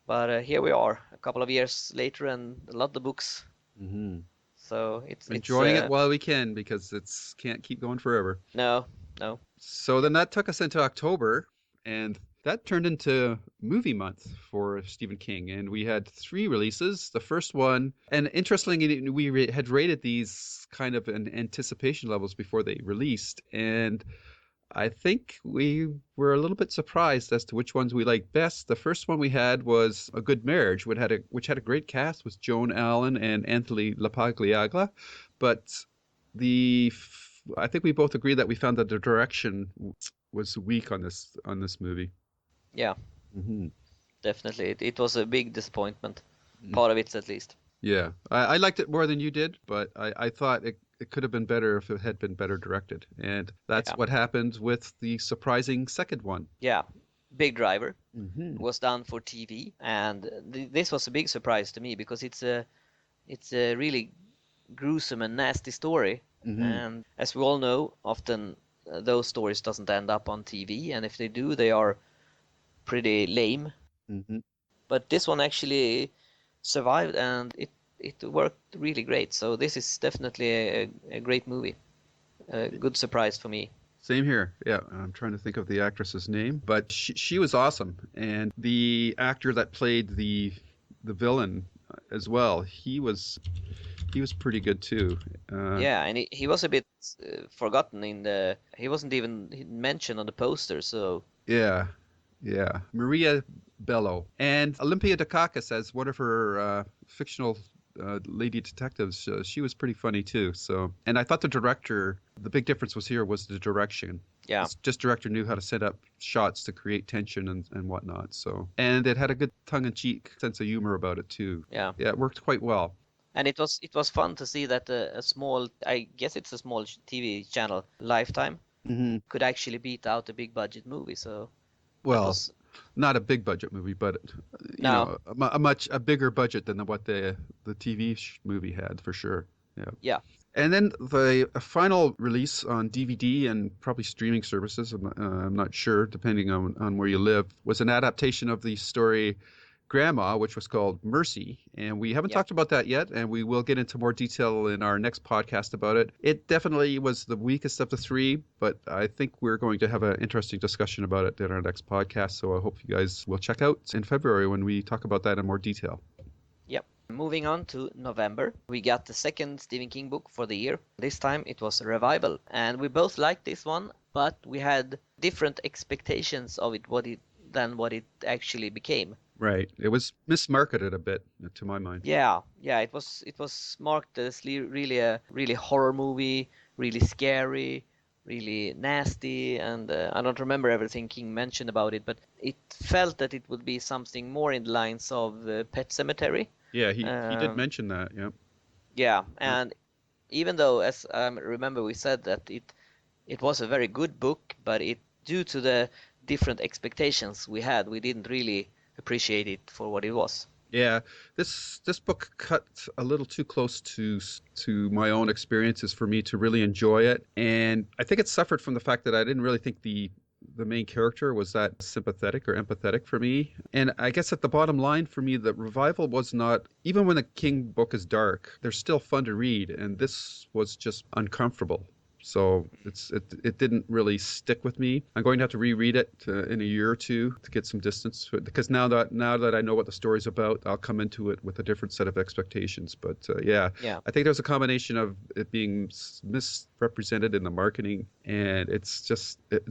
[SPEAKER 1] But here we are, a couple of years later, and a lot of books.
[SPEAKER 2] Mm-hmm.
[SPEAKER 1] So it's
[SPEAKER 2] enjoying it while we can, because can't keep going forever.
[SPEAKER 1] No.
[SPEAKER 2] So then that took us into October, and that turned into movie month for Stephen King, and we had 3 releases. The first one, and interestingly, we had rated these kind of in anticipation levels before they released, and I think we were a little bit surprised as to which ones we liked best. The first one we had was A Good Marriage, which had a great cast with Joan Allen and Anthony LaPagliaga, but I think we both agreed that we found that the direction was weak on this movie.
[SPEAKER 1] Yeah.
[SPEAKER 2] Mm-hmm.
[SPEAKER 1] Definitely. It was a big disappointment. Part of it, at least.
[SPEAKER 2] Yeah. I liked it more than you did, but I thought it could have been better if it had been better directed. And that's what happened with the surprising second one.
[SPEAKER 1] Yeah. Big Driver was done for TV. And this was a big surprise to me, because it's a really gruesome and nasty story. Mm-hmm. And as we all know, often those stories doesn't end up on TV. And if they do, they are pretty lame.
[SPEAKER 2] Mm-hmm.
[SPEAKER 1] but this one actually survived, and it worked really great. So this is definitely a great movie. A good surprise for me.
[SPEAKER 2] Same here. Yeah, I'm trying to think of the actress's name, but she was awesome, and the actor that played the villain as well, he was pretty good too. Uh,
[SPEAKER 1] Yeah, and he was a bit forgotten in the. He wasn't even mentioned on the poster. So
[SPEAKER 2] yeah, yeah, Maria Bello and Olympia Dukakis as one of her fictional lady detectives. She was pretty funny too. So, and I thought the big difference was the direction.
[SPEAKER 1] yeah,
[SPEAKER 2] This just director knew how to set up shots to create tension and whatnot. So, and it had a good tongue-in-cheek sense of humor about it too.
[SPEAKER 1] yeah.
[SPEAKER 2] Yeah, it worked quite well.
[SPEAKER 1] And it was fun to see that a small, I guess it's a small TV channel, Lifetime,
[SPEAKER 2] Hmm.
[SPEAKER 1] could actually beat out a big budget movie. So that
[SPEAKER 2] Well,
[SPEAKER 1] was
[SPEAKER 2] not a big budget movie, but
[SPEAKER 1] now,
[SPEAKER 2] a bigger budget than what the TV movie had for sure. Yeah.
[SPEAKER 1] yeah,
[SPEAKER 2] And then the final release on DVD and probably streaming services, I'm not sure, depending on where you live, was an adaptation of the story Grandma, which was called Mercy. And we haven't
[SPEAKER 1] yeah,
[SPEAKER 2] talked about that yet, and we will get into more detail in our next podcast about it. It definitely was the weakest of the three, but I think we're going to have an interesting discussion about it in our next podcast. So I hope you guys will check out in February when we talk about that in more detail.
[SPEAKER 1] yep. Moving on to November, we got the second Stephen King book for the year. This time it was Revival, and we both liked this one, but we had different expectations of than what it actually became.
[SPEAKER 2] Right. It was mismarketed a bit, to my mind.
[SPEAKER 1] Yeah, yeah, it was marked as really a really horror movie, really scary, really nasty, and I don't remember everything King mentioned about it, but it felt that it would be something more in the lines of Pet Cemetery.
[SPEAKER 2] Yeah, he did
[SPEAKER 1] Um,
[SPEAKER 2] mention that. Yeah.
[SPEAKER 1] yeah,
[SPEAKER 2] Yeah.
[SPEAKER 1] and even though, as I remember, we said that it was a very good book, but it due to the different expectations we had, we didn't really appreciate it for what it was.
[SPEAKER 2] Yeah, this book cut a little too close to my own experiences for me to really enjoy it, and I think it suffered from the fact that I didn't really think the main character was that sympathetic or empathetic for me. And I guess at the bottom line for me, the Revival was not, even when the King book is dark, they're still fun to read, and this was just uncomfortable. So it didn't really stick with me. I'm going to have to reread it in a year or two to get some distance because now that I know what the story's about, I'll come into it with a different set of expectations. But yeah,
[SPEAKER 1] Yeah.
[SPEAKER 2] I think there's a combination of it being misrepresented in the marketing, and it's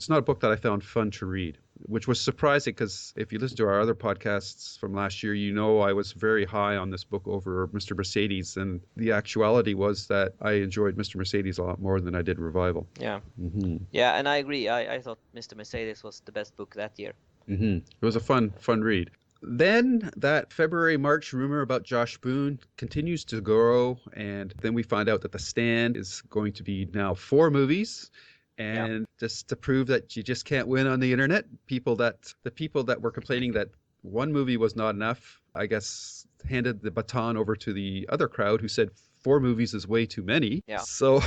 [SPEAKER 2] not a book that I found fun to read, which was surprising because if you listen to our other podcasts from last year, you know I was very high on this book over Mr. Mercedes, and the actuality was that I enjoyed Mr. Mercedes a lot more than I did Revival.
[SPEAKER 1] Yeah.
[SPEAKER 2] Hmm.
[SPEAKER 1] Yeah, and I agree. I thought Mr. Mercedes was the best book that year.
[SPEAKER 2] Hmm. It was a fun read. Then that February-March rumor about Josh Boone continues to grow, and then we find out that The Stand is going to be now 4 movies.
[SPEAKER 1] Yeah.
[SPEAKER 2] And just to prove that you just can't win on the internet, the people that were complaining that one movie was not enough, I guess, handed the baton over to the other crowd who said 4 movies is way too many.
[SPEAKER 1] Yeah.
[SPEAKER 2] So,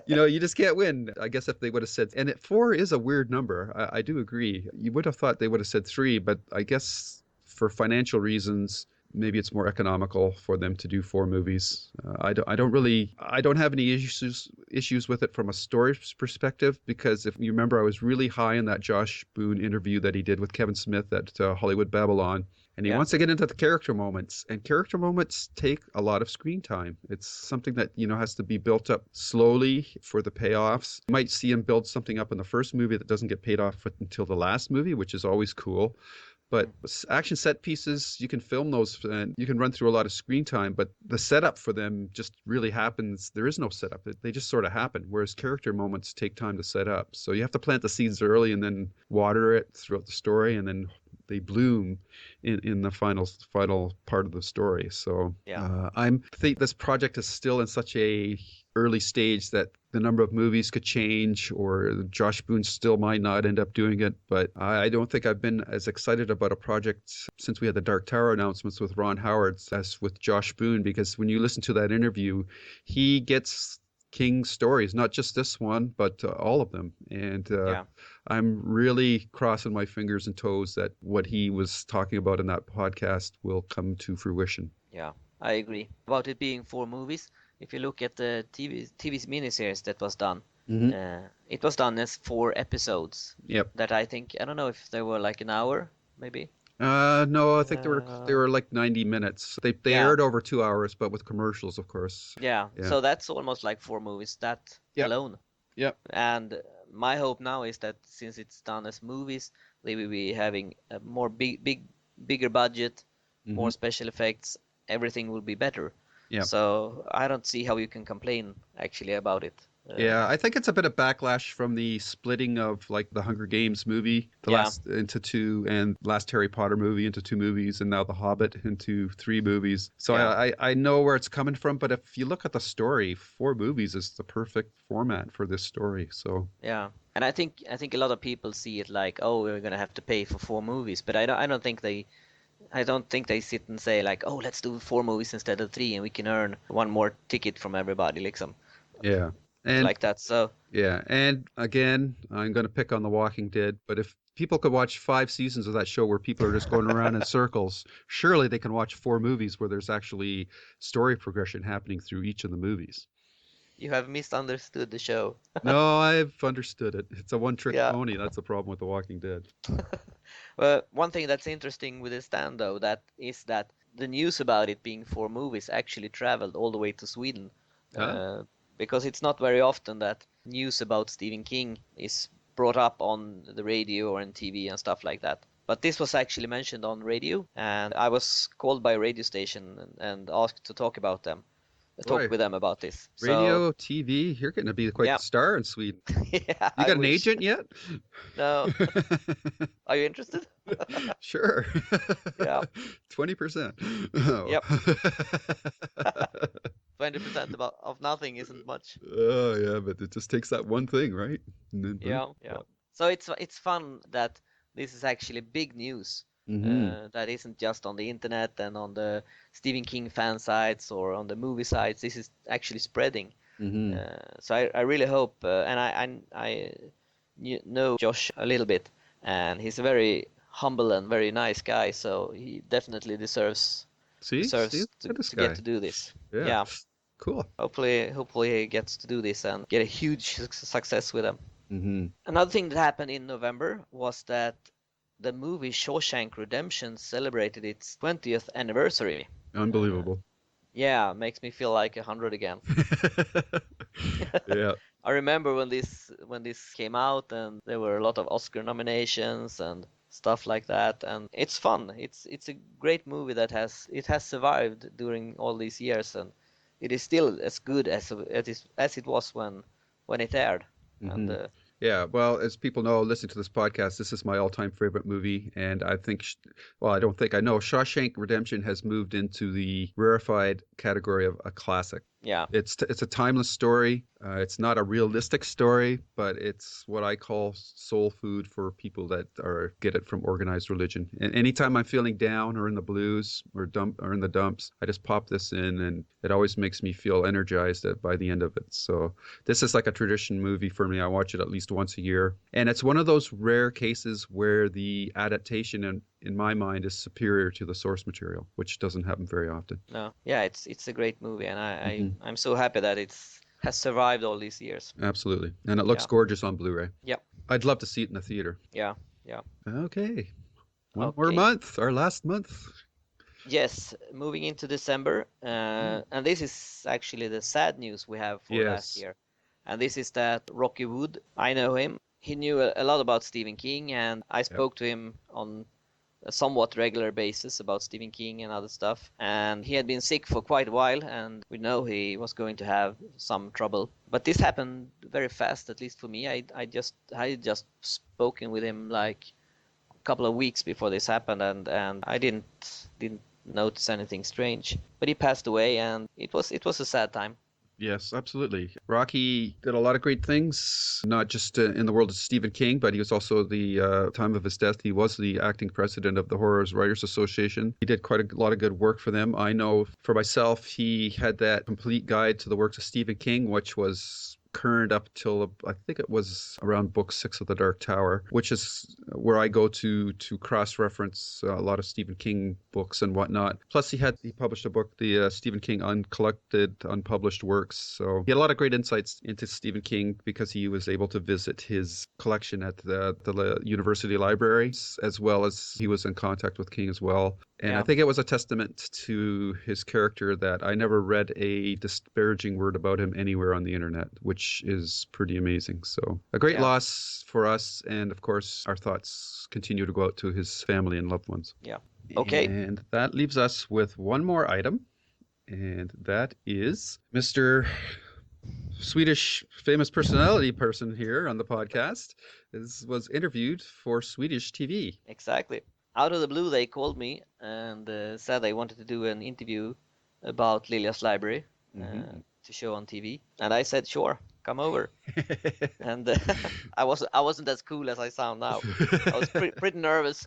[SPEAKER 2] you just can't win. I guess if they would have said, and 4 is a weird number. I do agree. You would have thought they would have said 3, but I guess for financial reasons, maybe it's more economical for them to do 4 movies. I don't have any issues with it from a story perspective, because if you remember, I was really high in that Josh Boone interview that he did with Kevin Smith at Hollywood Babylon. And he
[SPEAKER 1] Yeah.
[SPEAKER 2] wants to get into the character moments, and character moments take a lot of screen time. It's something that, has to be built up slowly for the payoffs. You might see him build something up in the first movie that doesn't get paid off until the last movie, which is always cool. But action set pieces, you can film those and you can run through a lot of screen time, but the setup for them just really happens. There is no setup. They just sort of happen, whereas character moments take time to set up. So you have to plant the seeds early and then water it throughout the story, and then they bloom in the final part of the story. So
[SPEAKER 1] Yeah.
[SPEAKER 2] I think this project is still in such a early stage that the number of movies could change, or Josh Boone still might not end up doing it. But I don't think I've been as excited about a project since we had the Dark Tower announcements with Ron Howard as with Josh Boone, because when you listen to that interview, he gets King stories, not just this one, but all of them. And
[SPEAKER 1] Yeah.
[SPEAKER 2] I'm really crossing my fingers and toes that what he was talking about in that podcast will come to fruition.
[SPEAKER 1] Yeah, I agree. About it being 4 movies, if you look at the TV miniseries that was done,
[SPEAKER 2] Hmm.
[SPEAKER 1] it was done as 4 episodes.
[SPEAKER 2] Yep.
[SPEAKER 1] That I think, I don't know if they were like an hour, maybe.
[SPEAKER 2] No, I think they
[SPEAKER 1] Uh,
[SPEAKER 2] were like 90 minutes. They
[SPEAKER 1] yeah,
[SPEAKER 2] aired over 2 hours, but with commercials, of course.
[SPEAKER 1] yeah.
[SPEAKER 2] Yeah.
[SPEAKER 1] So that's almost like 4 movies, that
[SPEAKER 2] Yep.
[SPEAKER 1] alone.
[SPEAKER 2] Yep.
[SPEAKER 1] And my hope now is that since it's done as movies, they will be having a more bigger budget,
[SPEAKER 2] Hmm.
[SPEAKER 1] more special effects. Everything will be better.
[SPEAKER 2] Yeah.
[SPEAKER 1] So I don't see how you can complain actually about it.
[SPEAKER 2] Yeah, I think it's a bit of backlash from the splitting of like the Hunger Games movie, the
[SPEAKER 1] Yeah,
[SPEAKER 2] last into two, and last Harry Potter movie into 2 movies, and now The Hobbit into 3 movies. So
[SPEAKER 1] yeah,
[SPEAKER 2] I know where it's coming from, but if you look at the story, 4 movies is the perfect format for this story. So
[SPEAKER 1] yeah. And I think a lot of people see it like, oh, we're gonna have to pay for 4 movies, but I don't think they sit and say like, oh, let's do 4 movies instead of 3, and we can earn one more ticket from everybody, like some
[SPEAKER 2] yeah, and
[SPEAKER 1] like that. So
[SPEAKER 2] yeah, and again, I'm going to pick on The Walking Dead, but if people could watch 5 seasons of that show where people are just going around in circles, surely they can watch 4 movies where there's actually story progression happening through each of the movies.
[SPEAKER 1] you have misunderstood the show.
[SPEAKER 2] No, I've understood it. It's a one-trick
[SPEAKER 1] Yeah.
[SPEAKER 2] pony. That's the problem with The Walking Dead.
[SPEAKER 1] Well, one thing that's interesting with this stand though, that is that the news about it being 4 movies actually traveled all the way to Sweden,
[SPEAKER 2] Huh?
[SPEAKER 1] uh, because it's not very often that news about Stephen King is brought up on the radio or on TV and stuff like that. But this was actually mentioned on radio, and I was called by a radio station and asked to talk
[SPEAKER 2] Boy,
[SPEAKER 1] with them about this. So
[SPEAKER 2] radio, TV, you're going to be quite
[SPEAKER 1] yeah,
[SPEAKER 2] the star in Sweden.
[SPEAKER 1] yeah,
[SPEAKER 2] You
[SPEAKER 1] I
[SPEAKER 2] got an
[SPEAKER 1] wish.
[SPEAKER 2] agent yet?
[SPEAKER 1] No, are you interested?
[SPEAKER 2] Sure.
[SPEAKER 1] Yeah,
[SPEAKER 2] 20%. Oh.
[SPEAKER 1] yep. 20% of nothing isn't much.
[SPEAKER 2] Oh yeah, but it just takes that one thing, right? And then boom.
[SPEAKER 1] Yeah, yeah. So it's fun that this is actually big news.
[SPEAKER 2] Mm-hmm.
[SPEAKER 1] That isn't just on the internet and on the Stephen King fan sites or on the movie sites. This is actually spreading.
[SPEAKER 2] Mm-hmm.
[SPEAKER 1] So I really hope, and I know Josh a little bit, and he's a very humble and very nice guy. So he definitely
[SPEAKER 2] See,
[SPEAKER 1] deserves
[SPEAKER 2] look at this
[SPEAKER 1] to get
[SPEAKER 2] guy.
[SPEAKER 1] to do this.
[SPEAKER 2] Yeah,
[SPEAKER 1] Yeah,
[SPEAKER 2] cool.
[SPEAKER 1] hopefully he gets to do this and get a huge success with them.
[SPEAKER 2] Mm-hmm.
[SPEAKER 1] Another thing that happened in November was that the movie Shawshank Redemption celebrated its 20th anniversary.
[SPEAKER 2] Unbelievable.
[SPEAKER 1] Yeah, makes me feel like 100 again.
[SPEAKER 2] Yeah.
[SPEAKER 1] I remember when this came out, and there were a lot of Oscar nominations and stuff like that, and it's fun. It's a great movie that has survived during all these years, and it is still as good as it was when it aired. And
[SPEAKER 2] Mm-hmm. Yeah, well, as people know, listening to this podcast, this is my all-time favorite movie, and I think, well, I don't think I know, Shawshank Redemption has moved into the rarefied category of a classic.
[SPEAKER 1] yeah,
[SPEAKER 2] It's a timeless story. It's not a realistic story, but it's what I call soul food for people that get it from organized religion. And anytime I'm feeling down or in the blues or in the dumps, I just pop this in, and it always makes me feel energized by the end of it. So this is like a tradition movie for me. I watch it at least once a year, and it's one of those rare cases where the adaptation in my mind is superior to the source material, which doesn't happen very often.
[SPEAKER 1] no, yeah, it's a great movie, and
[SPEAKER 2] Hmm.
[SPEAKER 1] I'm so happy that it's has survived all these years.
[SPEAKER 2] Absolutely, and it looks
[SPEAKER 1] Yeah,
[SPEAKER 2] gorgeous on Blu-ray.
[SPEAKER 1] yeah,
[SPEAKER 2] I'd love to see it in the theater.
[SPEAKER 1] yeah, yeah.
[SPEAKER 2] Okay. One more
[SPEAKER 1] Okay.
[SPEAKER 2] month, our last month.
[SPEAKER 1] Yes, moving into December,
[SPEAKER 2] Mm.
[SPEAKER 1] and this is actually the sad news we have for last
[SPEAKER 2] Yes.
[SPEAKER 1] year. And this is that Rocky Wood, I know him. He knew a lot about Stephen King, and I
[SPEAKER 2] Yep.
[SPEAKER 1] spoke to him on a somewhat regular basis about Stephen King and other stuff. And he had been sick for quite a while, and we know he was going to have some trouble. But this happened very fast, at least for me. I had just spoken with him like a couple of weeks before this happened, and I didn't notice anything strange. But he passed away, and it was a sad time.
[SPEAKER 2] Yes, absolutely. Rocky did a lot of great things, not just in the world of Stephen King, but he was also the time of his death. He was the acting president of the Horrors Writers Association. He did quite a lot of good work for them. I know for myself, he had that complete guide to the works of Stephen King, which was current up till I think it was around book 6 of the Dark Tower, which is where I go to cross-reference a lot of Stephen King books and whatnot. Plus, he published a book, the Stephen King Uncollected Unpublished Works. So he had a lot of great insights into Stephen King because he was able to visit his collection at the university library, as well as he was in contact with King as well. And I think it was a testament to his character that I never read a disparaging word about him anywhere on the internet, which is pretty amazing. So a great loss for us. And of course, our thoughts continue to go out to his family and loved ones.
[SPEAKER 1] Yeah. Okay.
[SPEAKER 2] And that leaves us with one more item. And that is Mr. Swedish famous personality person here on the podcast was interviewed for Swedish TV.
[SPEAKER 1] Exactly. Out of the blue, they called me and said they wanted to do an interview about Lilja's library to show on TV, and I said, sure, come over. And I wasn't as cool as I sound now. I was pretty nervous.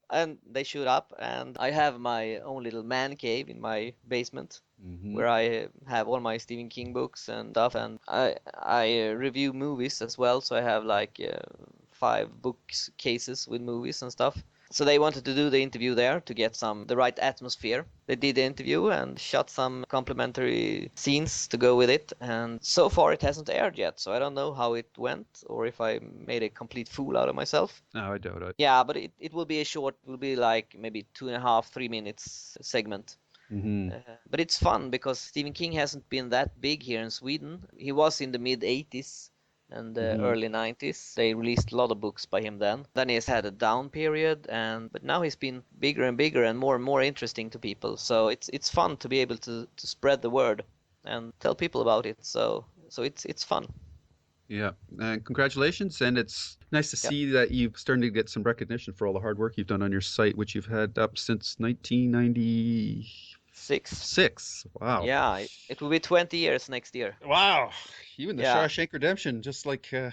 [SPEAKER 1] And they showed up, and I have my own little man cave in my basement where I have all my Stephen King books and stuff, and I review movies as well. So I have like 5 books cases with movies and stuff. So they wanted to do the interview there to get the right atmosphere. They did the interview and shot some complimentary scenes to go with it. And so far it hasn't aired yet, so I don't know how it went or if I made a complete fool out of myself.
[SPEAKER 2] No, I doubt it.
[SPEAKER 1] Yeah, but it will be a short, will be like maybe 2.5, 3 minutes segment. But it's fun because Stephen King hasn't been that big here in Sweden. He was in the mid 80s and the early 90s. They released a lot of books by him then. Then he has had a down period, but now he's been bigger and bigger and more interesting to people. So it's fun to be able to spread the word and tell people about it. So it's fun.
[SPEAKER 2] Yeah, and congratulations, and it's nice to see that you're starting to get some recognition for all the hard work you've done on your site, which you've had up since 1996. Wow.
[SPEAKER 1] Yeah, it will be 20 years next year.
[SPEAKER 2] Wow. You and the Shawshank Redemption, just like you're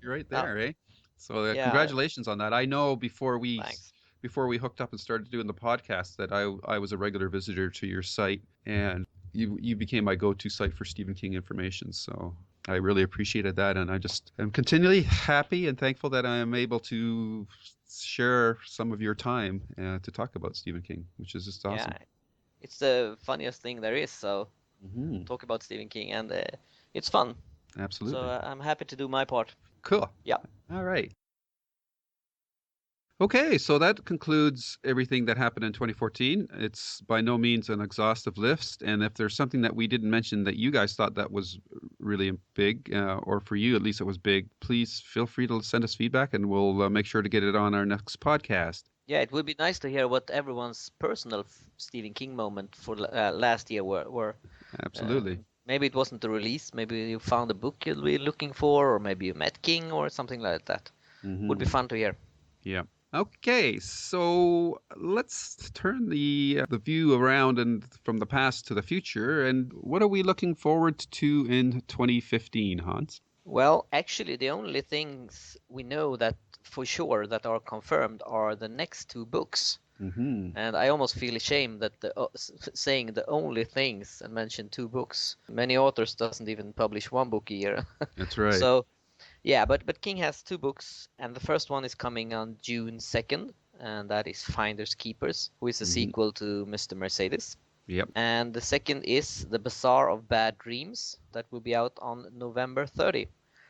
[SPEAKER 2] right there, eh? So congratulations on that. I know before we hooked up and started doing the podcast that I was a regular visitor to your site, and you became my go-to site for Stephen King information. So I really appreciated that, and I just am continually happy and thankful that I am able to share some of your time to talk about Stephen King, which is just awesome.
[SPEAKER 1] Yeah, it's the funniest thing there is. So talk about Stephen King, and it's fun.
[SPEAKER 2] Absolutely.
[SPEAKER 1] So I'm happy to do my part.
[SPEAKER 2] Cool.
[SPEAKER 1] Yeah.
[SPEAKER 2] All right. Okay, so that concludes everything that happened in 2014. It's by no means an exhaustive list, and if there's something that we didn't mention that you guys thought that was really big, or for you at least it was big, please feel free to send us feedback, and we'll make sure to get it on our next podcast.
[SPEAKER 1] Yeah, it would be nice to hear what everyone's personal Stephen King moment for last year were.
[SPEAKER 2] Absolutely.
[SPEAKER 1] Maybe it wasn't the release. Maybe you found a book you'll be looking for, or maybe you met King or something like that. Would be fun to hear.
[SPEAKER 2] Yeah. Okay, so let's turn the view around and from the past to the future. And what are we looking forward to in 2015, Hans?
[SPEAKER 1] Well, actually, the only things we know that for sure that are confirmed are the next 2 books. And I almost feel ashamed that saying the only things and mention 2 books. Many authors doesn't even publish 1 book a year.
[SPEAKER 2] That's right.
[SPEAKER 1] So. Yeah, but King has 2 books, and the first one is coming on June 2nd, and that is Finders Keepers, who is a sequel to Mr. Mercedes.
[SPEAKER 2] Yep.
[SPEAKER 1] And the second is The Bazaar of Bad Dreams, that will be out on November 30.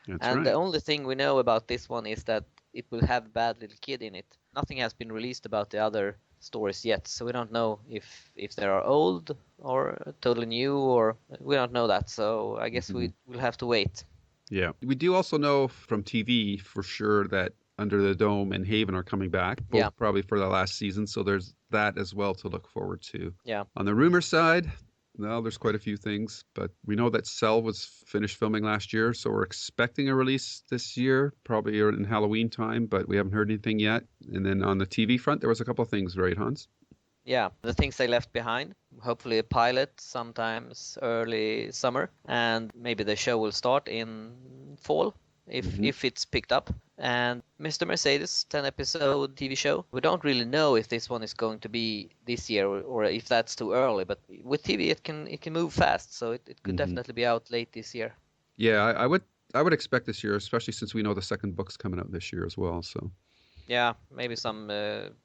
[SPEAKER 2] That's
[SPEAKER 1] and
[SPEAKER 2] right.
[SPEAKER 1] The only thing we know about this one is that it will have a bad little kid in it. Nothing has been released about the other stories yet, so we don't know if they are old or totally new, or we don't know that. So I guess we'll have to wait.
[SPEAKER 2] Yeah. We do also know from TV for sure that Under the Dome and Haven are coming back, both probably for the last season. So there's that as well to look forward to.
[SPEAKER 1] Yeah.
[SPEAKER 2] On the rumor side, well, there's quite a few things, but we know that Cell was finished filming last year, so we're expecting a release this year, probably in Halloween time, but we haven't heard anything yet. And then on the TV front, there was a couple of things, right, Hans?
[SPEAKER 1] Yeah, the things they left behind. Hopefully a pilot sometimes early summer, and maybe the show will start in fall if it's picked up. And Mr. Mercedes 10 episode TV show. We don't really know if this one is going to be this year or if that's too early, but with TV it can move fast, so it could definitely be out late this year.
[SPEAKER 2] Yeah, I would expect this year, especially since we know the second book's coming out this year as well. So
[SPEAKER 1] Yeah, maybe some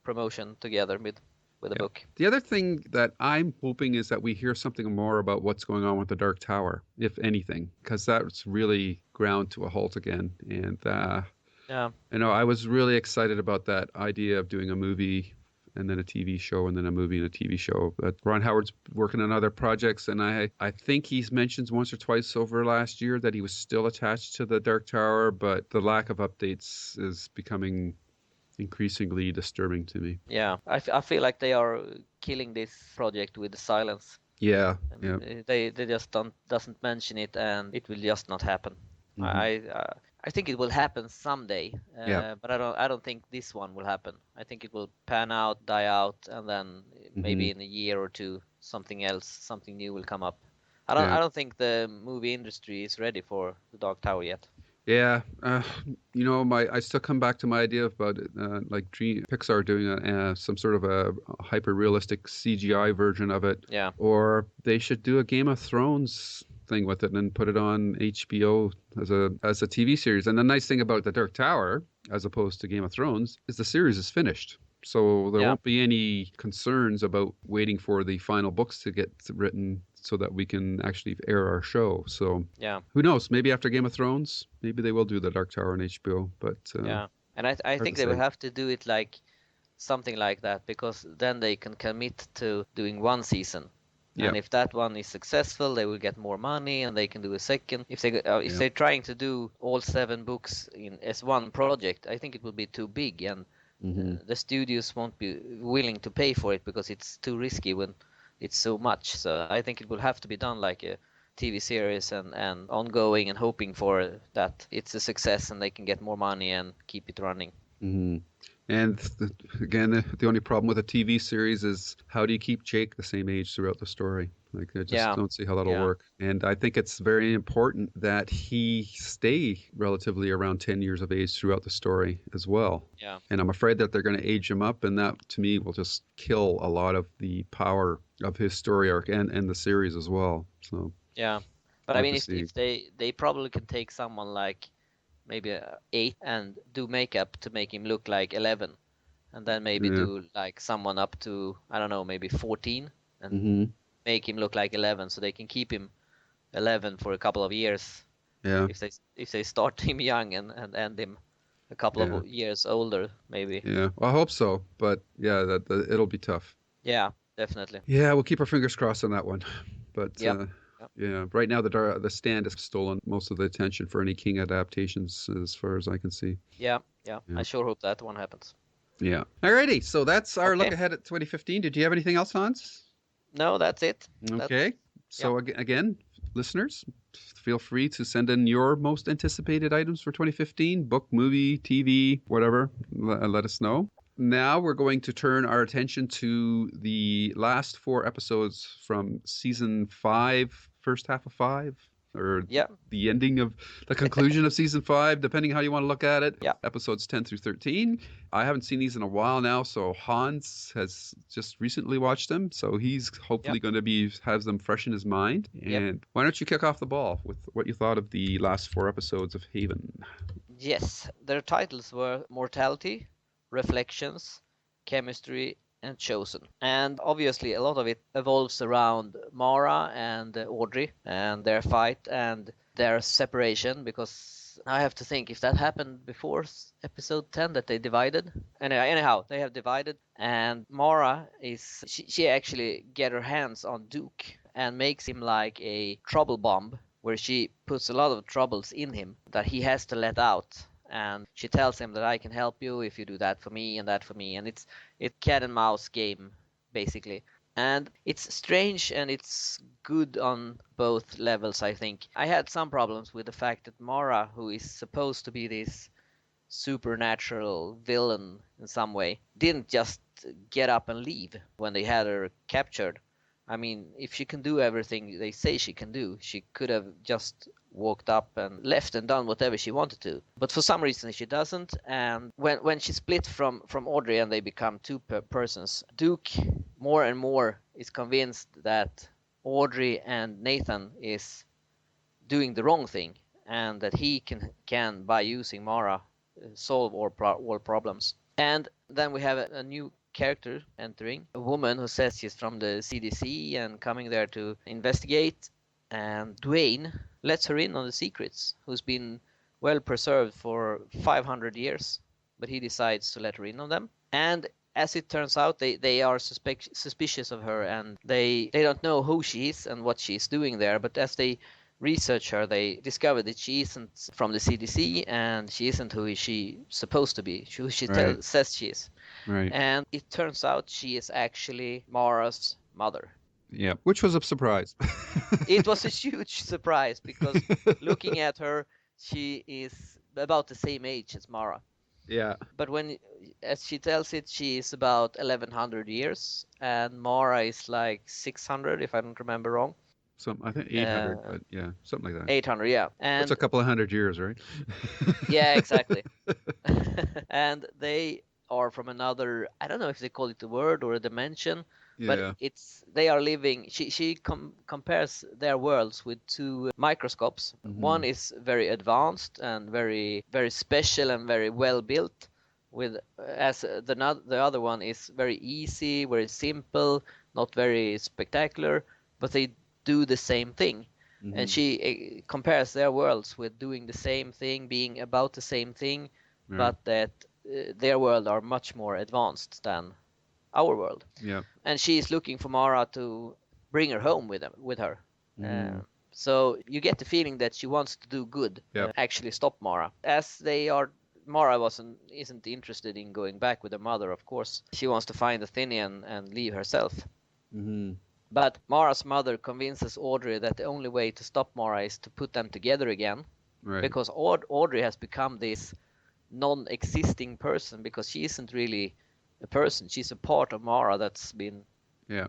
[SPEAKER 1] promotion together with a
[SPEAKER 2] yeah.
[SPEAKER 1] book.
[SPEAKER 2] The other thing that I'm hoping is that we hear something more about what's going on with the Dark Tower, if anything, because that's really ground to a halt again. And
[SPEAKER 1] Yeah,
[SPEAKER 2] I was really excited about that idea of doing a movie and then a TV show and then a movie and a TV show. But Ron Howard's working on other projects, and I think he's mentioned once or twice over last year that he was still attached to the Dark Tower, but the lack of updates is becoming increasingly disturbing to me.
[SPEAKER 1] yeah. I feel like they are killing this project with silence.
[SPEAKER 2] Yeah,
[SPEAKER 1] And
[SPEAKER 2] yeah.
[SPEAKER 1] they just doesn't mention it, and it will just not happen. I think it will happen someday,
[SPEAKER 2] Yeah.
[SPEAKER 1] but I don't think this one will happen. I think it will pan out, die out, and then maybe in a year or two something else, something new will come up.
[SPEAKER 2] Yeah.
[SPEAKER 1] I don't think the movie industry is ready for the Dark Tower yet.
[SPEAKER 2] Yeah, I still come back to my idea about like Pixar doing some sort of a hyper realistic CGI version of it.
[SPEAKER 1] Yeah.
[SPEAKER 2] Or they should do a Game of Thrones thing with it and put it on HBO as a TV series. And the nice thing about the Dark Tower, as opposed to Game of Thrones, is the series is finished. So there won't be any concerns about waiting for the final books to get written so that we can actually air our show. So
[SPEAKER 1] Yeah.
[SPEAKER 2] who knows? Maybe after Game of Thrones, maybe they will do the Dark Tower on HBO. But
[SPEAKER 1] Yeah. And I think
[SPEAKER 2] to
[SPEAKER 1] they will
[SPEAKER 2] say.
[SPEAKER 1] have to do it like something like that, because then they can commit to doing one season.
[SPEAKER 2] Yeah.
[SPEAKER 1] And if that one is successful, they will get more money and they can do a second. If they're trying to do all 7 books as one project, I think it will be too big, and the studios won't be willing to pay for it because it's too risky when it's so much. So I think it will have to be done like a TV series and ongoing, and hoping for that it's a success and they can get more money and keep it running.
[SPEAKER 2] And again, the only problem with a TV series is how do you keep Jake the same age throughout the story? Like, I just don't see how that'll work. And I think it's very important that he stay relatively around 10 years of age throughout the story as well.
[SPEAKER 1] Yeah.
[SPEAKER 2] And I'm afraid that they're going to age him up, and that to me will just kill a lot of the power of his story arc and the series as well. So
[SPEAKER 1] yeah, but
[SPEAKER 2] hard
[SPEAKER 1] I mean,
[SPEAKER 2] to
[SPEAKER 1] if they probably can take someone like maybe 8 and do makeup to make him look like 11, and then maybe do like someone up to, I don't know, maybe 14, and make him look like 11, so they can keep him 11 for a couple of years.
[SPEAKER 2] Yeah.
[SPEAKER 1] If they start him young and end him a couple of years older, maybe.
[SPEAKER 2] Yeah, well, I hope so, but yeah, that it'll be tough.
[SPEAKER 1] Yeah, definitely.
[SPEAKER 2] Yeah, we'll keep our fingers crossed on that one. But
[SPEAKER 1] Yep.
[SPEAKER 2] yeah, right now the Stand has stolen most of the attention for any King adaptations, as far as I can see.
[SPEAKER 1] Yeah. I sure hope that one happens.
[SPEAKER 2] Yeah. Alrighty, so that's our look
[SPEAKER 1] Okay.
[SPEAKER 2] ahead at 2015. Did you have anything else, Hans?
[SPEAKER 1] No, that's it.
[SPEAKER 2] Okay. So again, listeners, feel free to send in your most anticipated items for 2015, book, movie, TV, whatever. Let us know. Now we're going to turn our attention to the last 4 episodes from season 5, first half of 5, or the ending of the conclusion of season 5, depending how you want to look at it.
[SPEAKER 1] Yeah.
[SPEAKER 2] Episodes 10 through 13. I haven't seen these in a while now, so Hans has just recently watched them, so he's hopefully going to has them fresh in his mind. And why don't you kick off the ball with what you thought of the last 4 episodes of Haven?
[SPEAKER 1] Yes, their titles were Mortality, Reflections, Chemistry, and Chosen. And obviously a lot of it evolves around Mara and Audrey and their fight and their separation, because I have to think if that happened before episode 10 that they divided. Anyhow, they have divided, and Mara she actually get her hands on Duke and makes him like a trouble bomb, where she puts a lot of troubles in him that he has to let out. And she tells him that I can help you if you do that for me and that for me. And it's cat and mouse game, basically. And it's strange and it's good on both levels, I think. I had some problems with the fact that Mara, who is supposed to be this supernatural villain in some way, didn't just get up and leave when they had her captured. I mean, if she can do everything they say she can do, she could have just walked up and left and done whatever she wanted to. But for some reason she doesn't. And when she split from Audrey and they become two persons, Duke more and more is convinced that Audrey and Nathan is doing the wrong thing, and that he can by using Mara solve all problems. And then we have a new character entering, a woman who says she's from the CDC and coming there to investigate, and Dwayne lets her in on the secrets, who's been well preserved for 500 years, but he decides to let her in on them. And as it turns out, they are suspicious of her, and they don't know who she is and what she's doing there, but as they research her, they discover that she isn't from the CDC and she isn't who she supposed to be, who she says she is.
[SPEAKER 2] Right.
[SPEAKER 1] And it turns out she is actually Mara's mother.
[SPEAKER 2] Yeah, which was a surprise.
[SPEAKER 1] It was a huge surprise because looking at her, she is about the same age as Mara.
[SPEAKER 2] Yeah.
[SPEAKER 1] But as she tells it, she is about 1100 years, and Mara is like 600, if I don't remember wrong.
[SPEAKER 2] I think 800, but yeah, something like that.
[SPEAKER 1] 800, yeah. And
[SPEAKER 2] it's a couple of hundred years, right?
[SPEAKER 1] Yeah, exactly. And they are from another, I don't know if they call it a word or a dimension, but they are living, she compares their worlds with two microscopes.
[SPEAKER 2] Mm-hmm.
[SPEAKER 1] One is very advanced and very, very special and very well built, as the other one is very easy, very simple, not very spectacular, but they do the same thing. Mm-hmm. And she compares their worlds with doing the same thing, being about the same thing, but that their world are much more advanced than our world.
[SPEAKER 2] Yeah.
[SPEAKER 1] And she is looking for Mara to bring her home with her. Mm. So you get the feeling that she wants to do good, actually stop Mara. As Mara isn't interested in going back with her mother, of course. She wants to find Athenian and leave herself. Mm-hmm. But Mara's mother convinces Audrey that the only way to stop Mara is to put them together again. Right. Because Audrey has become this non-existing person, because she isn't really a person. She's a part of Mara that's been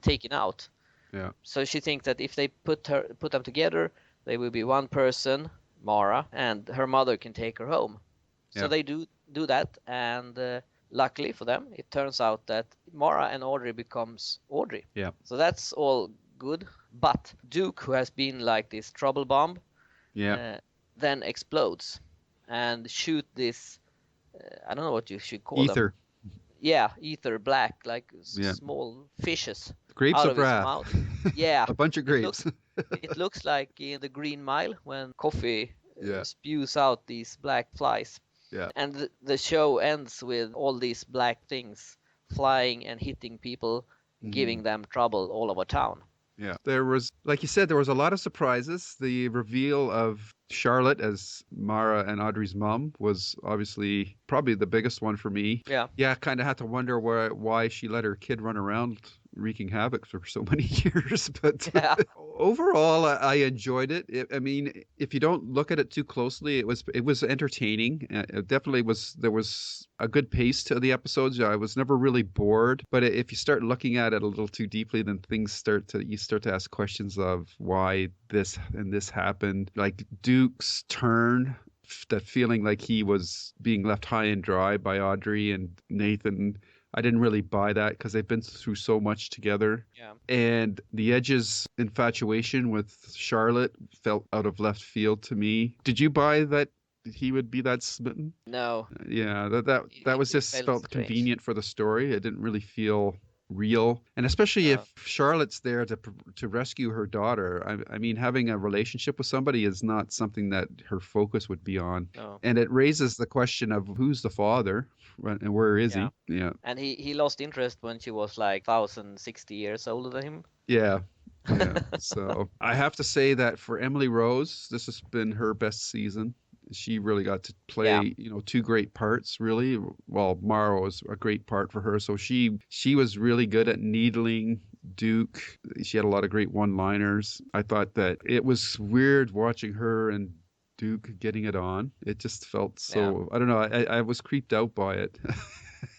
[SPEAKER 1] taken out. Yeah. So she thinks that if they put them together, they will be one person, Mara, and her mother can take her home. Yeah. So they do that, and luckily for them, it turns out that Mara and Audrey becomes Audrey. Yeah. So that's all good. But Duke, who has been like this trouble bomb, then explodes and shoot this, I don't know what you should call
[SPEAKER 2] ether.
[SPEAKER 1] Them. Yeah, ether, black, like small fishes.
[SPEAKER 2] Grapes
[SPEAKER 1] out
[SPEAKER 2] of
[SPEAKER 1] his
[SPEAKER 2] wrath.
[SPEAKER 1] Mouth. Yeah.
[SPEAKER 2] A bunch of grapes.
[SPEAKER 1] It looks like in the Green Mile when coffee spews out these black flies. Yeah. And the show ends with all these black things flying and hitting people, giving them trouble all over town.
[SPEAKER 2] Yeah. There was, like you said, there was a lot of surprises. The reveal of Charlotte as Mara and Audrey's mom was obviously probably the biggest one for me. Yeah. Yeah, kind of had to wonder why she let her kid run around wreaking havoc for so many years. But overall, I enjoyed it. I mean, if you don't look at it too closely, it was entertaining. It definitely was. There was a good pace to the episodes. I was never really bored. But if you start looking at it a little too deeply, then you start to ask questions of why this and this happened. Like Duke's turn, that feeling like he was being left high and dry by Audrey and Nathan. I didn't really buy that because they've been through so much together. Yeah. And the Edge's infatuation with Charlotte felt out of left field to me. Did you buy that he would be that smitten?
[SPEAKER 1] No.
[SPEAKER 2] Yeah, that was just felt strange. Convenient for the story. It didn't really feel real, and especially if Charlotte's there to rescue her daughter. I mean, having a relationship with somebody is not something that her focus would be on. No. And it raises the question of who's the father and where is he? Yeah.
[SPEAKER 1] And he lost interest when she was like 1,060 years older than him.
[SPEAKER 2] Yeah. So I have to say that for Emily Rose, this has been her best season. She really got to play, two great parts, really. Well, Mara was a great part for her. So she was really good at needling Duke. She had a lot of great one-liners. I thought that it was weird watching her and Duke getting it on. It just felt so, I don't know, I was creeped out by it.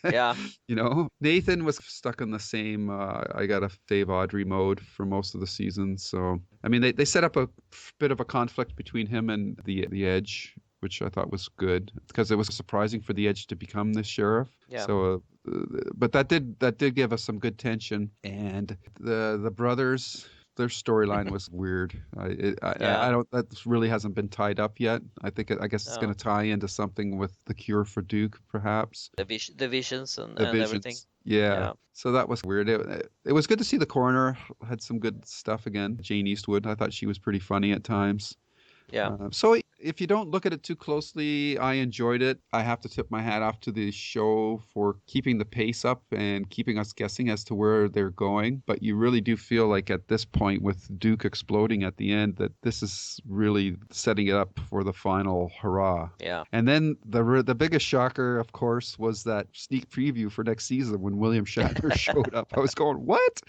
[SPEAKER 1] Yeah.
[SPEAKER 2] You know, Nathan was stuck in the same I gotta save Audrey mode for most of the season. So, I mean, they set up a bit of a conflict between him and the Edge, which I thought was good because it was surprising for the Edge to become the sheriff.
[SPEAKER 1] Yeah.
[SPEAKER 2] So, but that did give us some good tension, and the brothers. Their storyline was weird.
[SPEAKER 1] Yeah.
[SPEAKER 2] I don't. That really hasn't been tied up yet. I guess it's going
[SPEAKER 1] No.
[SPEAKER 2] to tie into something with the cure for Duke, perhaps.
[SPEAKER 1] The visions
[SPEAKER 2] The
[SPEAKER 1] and everything.
[SPEAKER 2] visions. Yeah.
[SPEAKER 1] Yeah.
[SPEAKER 2] So that was weird. It was good to see the coroner had some good stuff again. Jane Eastwood, I thought she was pretty funny at times.
[SPEAKER 1] Yeah.
[SPEAKER 2] So if you don't look at it too closely, I enjoyed it. I have to tip my hat off to the show for keeping the pace up and keeping us guessing as to where they're going. But you really do feel like at this point, with Duke exploding at the end, that this is really setting it up for the final hurrah.
[SPEAKER 1] Yeah.
[SPEAKER 2] And then the biggest shocker, of course, was that sneak preview for next season when William Shatner showed up. I was going, what?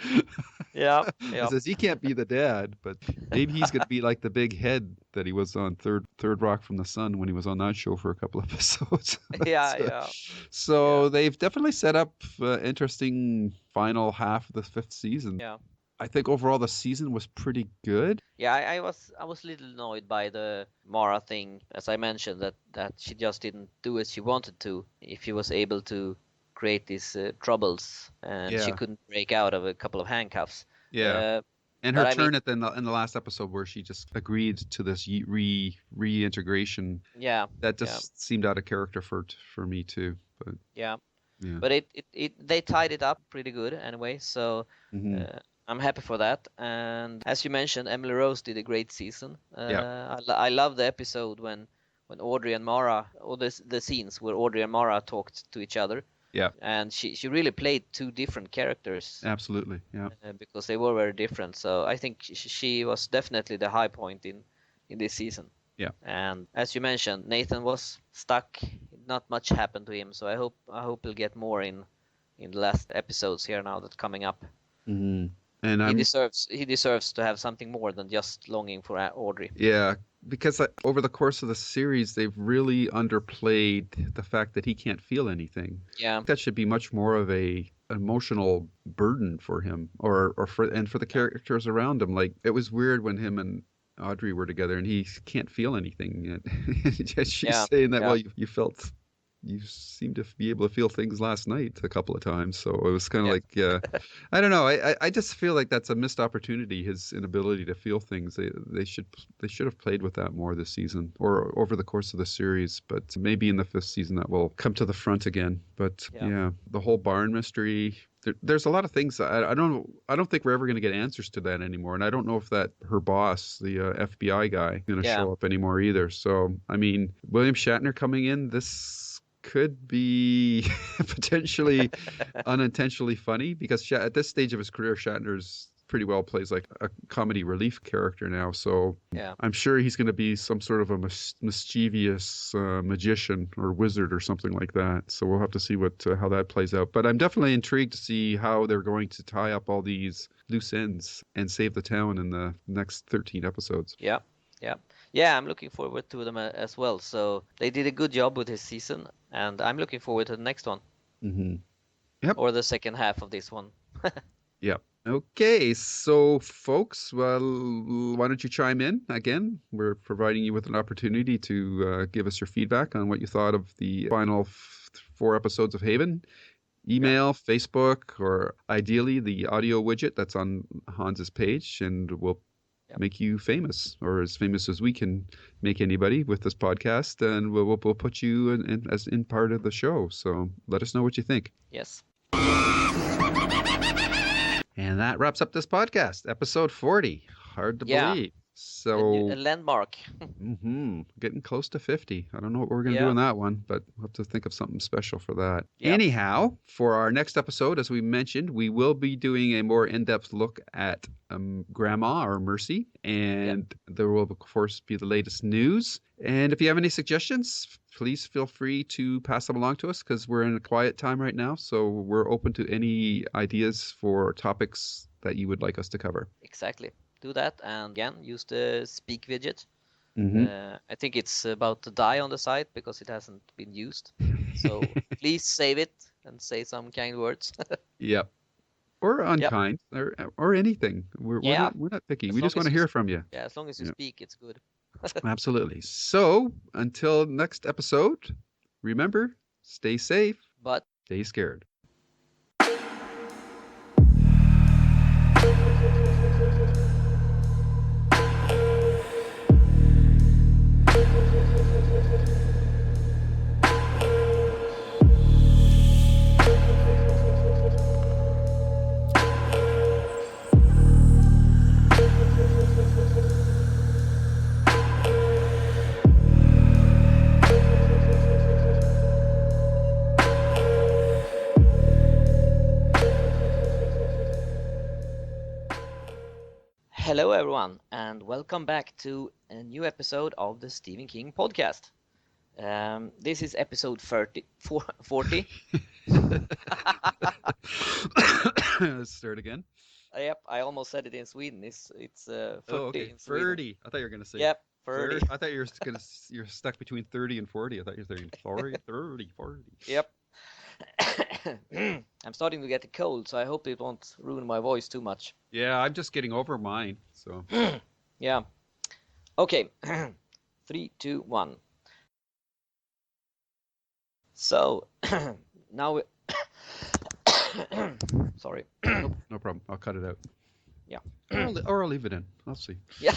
[SPEAKER 1] Yeah.
[SPEAKER 2] I
[SPEAKER 1] Yeah.
[SPEAKER 2] says he can't be the dad, but maybe he's going to be like the big head that he was on Third Rock from the Sun when he was on that show for a couple episodes.
[SPEAKER 1] Yeah. Yeah.
[SPEAKER 2] So
[SPEAKER 1] Yeah.
[SPEAKER 2] they've definitely set up interesting final half of the fifth season.
[SPEAKER 1] Yeah.
[SPEAKER 2] I think overall the season was pretty good.
[SPEAKER 1] Yeah, I was a little annoyed by the Mara thing, as I mentioned, that she just didn't do as she wanted to. If she was able to create these troubles, and she
[SPEAKER 2] Yeah.
[SPEAKER 1] couldn't break out of a couple of handcuffs.
[SPEAKER 2] Yeah. And
[SPEAKER 1] But
[SPEAKER 2] her
[SPEAKER 1] I mean,
[SPEAKER 2] turn at in the last episode where she just agreed to this reintegration,
[SPEAKER 1] yeah,
[SPEAKER 2] that
[SPEAKER 1] yeah,
[SPEAKER 2] just seemed out of character for me too. But
[SPEAKER 1] yeah.
[SPEAKER 2] yeah.
[SPEAKER 1] But it they tied it up pretty good anyway, so
[SPEAKER 2] Hmm.
[SPEAKER 1] I'm happy for that. And as you mentioned, Emily Rose did a great season.
[SPEAKER 2] Yeah.
[SPEAKER 1] I love the episode when Audrey and Mara, or the scenes where Audrey and Mara talked to each other.
[SPEAKER 2] Yeah.
[SPEAKER 1] And she really played two different characters
[SPEAKER 2] Absolutely. Yeah.
[SPEAKER 1] because they were very different. So I think she was definitely the high point in this season.
[SPEAKER 2] Yeah.
[SPEAKER 1] And as you mentioned, Nathan was stuck. Not much happened to him, so I hope he'll get more in the last episodes here now that's coming up.
[SPEAKER 2] Hmm. And
[SPEAKER 1] He deserves to have something more than just longing for Audrey.
[SPEAKER 2] yeah, because over the course of the series, they've really underplayed the fact that he can't feel anything.
[SPEAKER 1] Yeah.
[SPEAKER 2] That should be much more of a emotional burden for him, or for the characters around him. Like, it was weird when him and Audrey were together, and he can't feel anything. And she's
[SPEAKER 1] Yeah,
[SPEAKER 2] saying that,
[SPEAKER 1] yeah.
[SPEAKER 2] well, you seem to be able to feel things last night a couple of times. So it was kind of
[SPEAKER 1] Yeah.
[SPEAKER 2] like, I don't know. I just feel like that's a missed opportunity. His inability to feel things. They should have played with that more this season or over the course of the series. But maybe in the fifth season that will come to the front again. But yeah, the whole barn mystery. There's a lot of things I don't think we're ever going to get answers to that anymore, and I don't know if that her boss, the FBI guy, is going to show up anymore either. So I mean, William Shatner coming in, this could be potentially unintentionally funny because at this stage of his career, Shatner's pretty well plays like a comedy relief character now. So
[SPEAKER 1] Yeah.
[SPEAKER 2] I'm sure he's going to be some sort of a mischievous magician or wizard or something like that. So we'll have to see how that plays out. But I'm definitely intrigued to see how they're going to tie up all these loose ends and save the town in the next 13 episodes.
[SPEAKER 1] Yeah. Yeah. Yeah, I'm looking forward to them as well. So they did a good job with this season, and I'm looking forward to the next one.
[SPEAKER 2] Mm-hmm. Yep.
[SPEAKER 1] Or the second half of this one.
[SPEAKER 2] Yep. Okay, so folks, well, why don't you chime in again? We're providing you with an opportunity to give us your feedback on what you thought of the final 4 episodes of Haven. Email, Facebook, or ideally the audio widget that's on Hans's page, and we'll make you famous, or as famous as we can make anybody with this podcast, and we'll put you in part of the show. So let us know what you think.
[SPEAKER 1] Yes.
[SPEAKER 2] And that wraps up this podcast, episode 40. Hard to believe. So
[SPEAKER 1] a landmark.
[SPEAKER 2] Getting close to 50. I don't know what we're going to do on that one, but we'll have to think of something special for that.
[SPEAKER 1] Yep.
[SPEAKER 2] Anyhow, for our next episode, as we mentioned, we will be doing a more in-depth look at Grandma or Mercy, and there will, of course, be the latest news. And if you have any suggestions, please feel free to pass them along to us because we're in a quiet time right now, so we're open to any ideas for topics that you would like us to cover.
[SPEAKER 1] Exactly. Do that, and again, use the speak widget I think it's about to die on the site because it hasn't been used. So please save it and say some kind words.
[SPEAKER 2] Yep. Or
[SPEAKER 1] Yep.
[SPEAKER 2] unkind, or anything. We're
[SPEAKER 1] Yeah.
[SPEAKER 2] not picky.
[SPEAKER 1] As
[SPEAKER 2] We
[SPEAKER 1] long
[SPEAKER 2] just want
[SPEAKER 1] as
[SPEAKER 2] to
[SPEAKER 1] you
[SPEAKER 2] hear from you.
[SPEAKER 1] Yeah, as long as you
[SPEAKER 2] Yeah,
[SPEAKER 1] speak, it's good.
[SPEAKER 2] absolutely. So until next episode, remember, stay safe,
[SPEAKER 1] But
[SPEAKER 2] stay scared.
[SPEAKER 1] hello, everyone, and welcome back to a new episode of the Stephen King podcast. This is episode 40.
[SPEAKER 2] Let's start again.
[SPEAKER 1] Yep, I almost said it in Sweden. It's
[SPEAKER 2] Oh,
[SPEAKER 1] 40
[SPEAKER 2] okay.
[SPEAKER 1] in Sweden.
[SPEAKER 2] 30. I thought you were gonna say
[SPEAKER 1] Yep, 30.
[SPEAKER 2] I thought you were you're stuck between 30 and 40. I thought you were saying 40, 30, 40.
[SPEAKER 1] Yep. I'm starting to get a cold, so I hope it won't ruin my voice too much.
[SPEAKER 2] Yeah, I'm just getting over mine. So
[SPEAKER 1] Yeah. Okay. 3, 2, 1. So now we sorry.
[SPEAKER 2] no problem. I'll cut it out.
[SPEAKER 1] Yeah.
[SPEAKER 2] Or I'll leave it in. I'll see.
[SPEAKER 1] Yeah.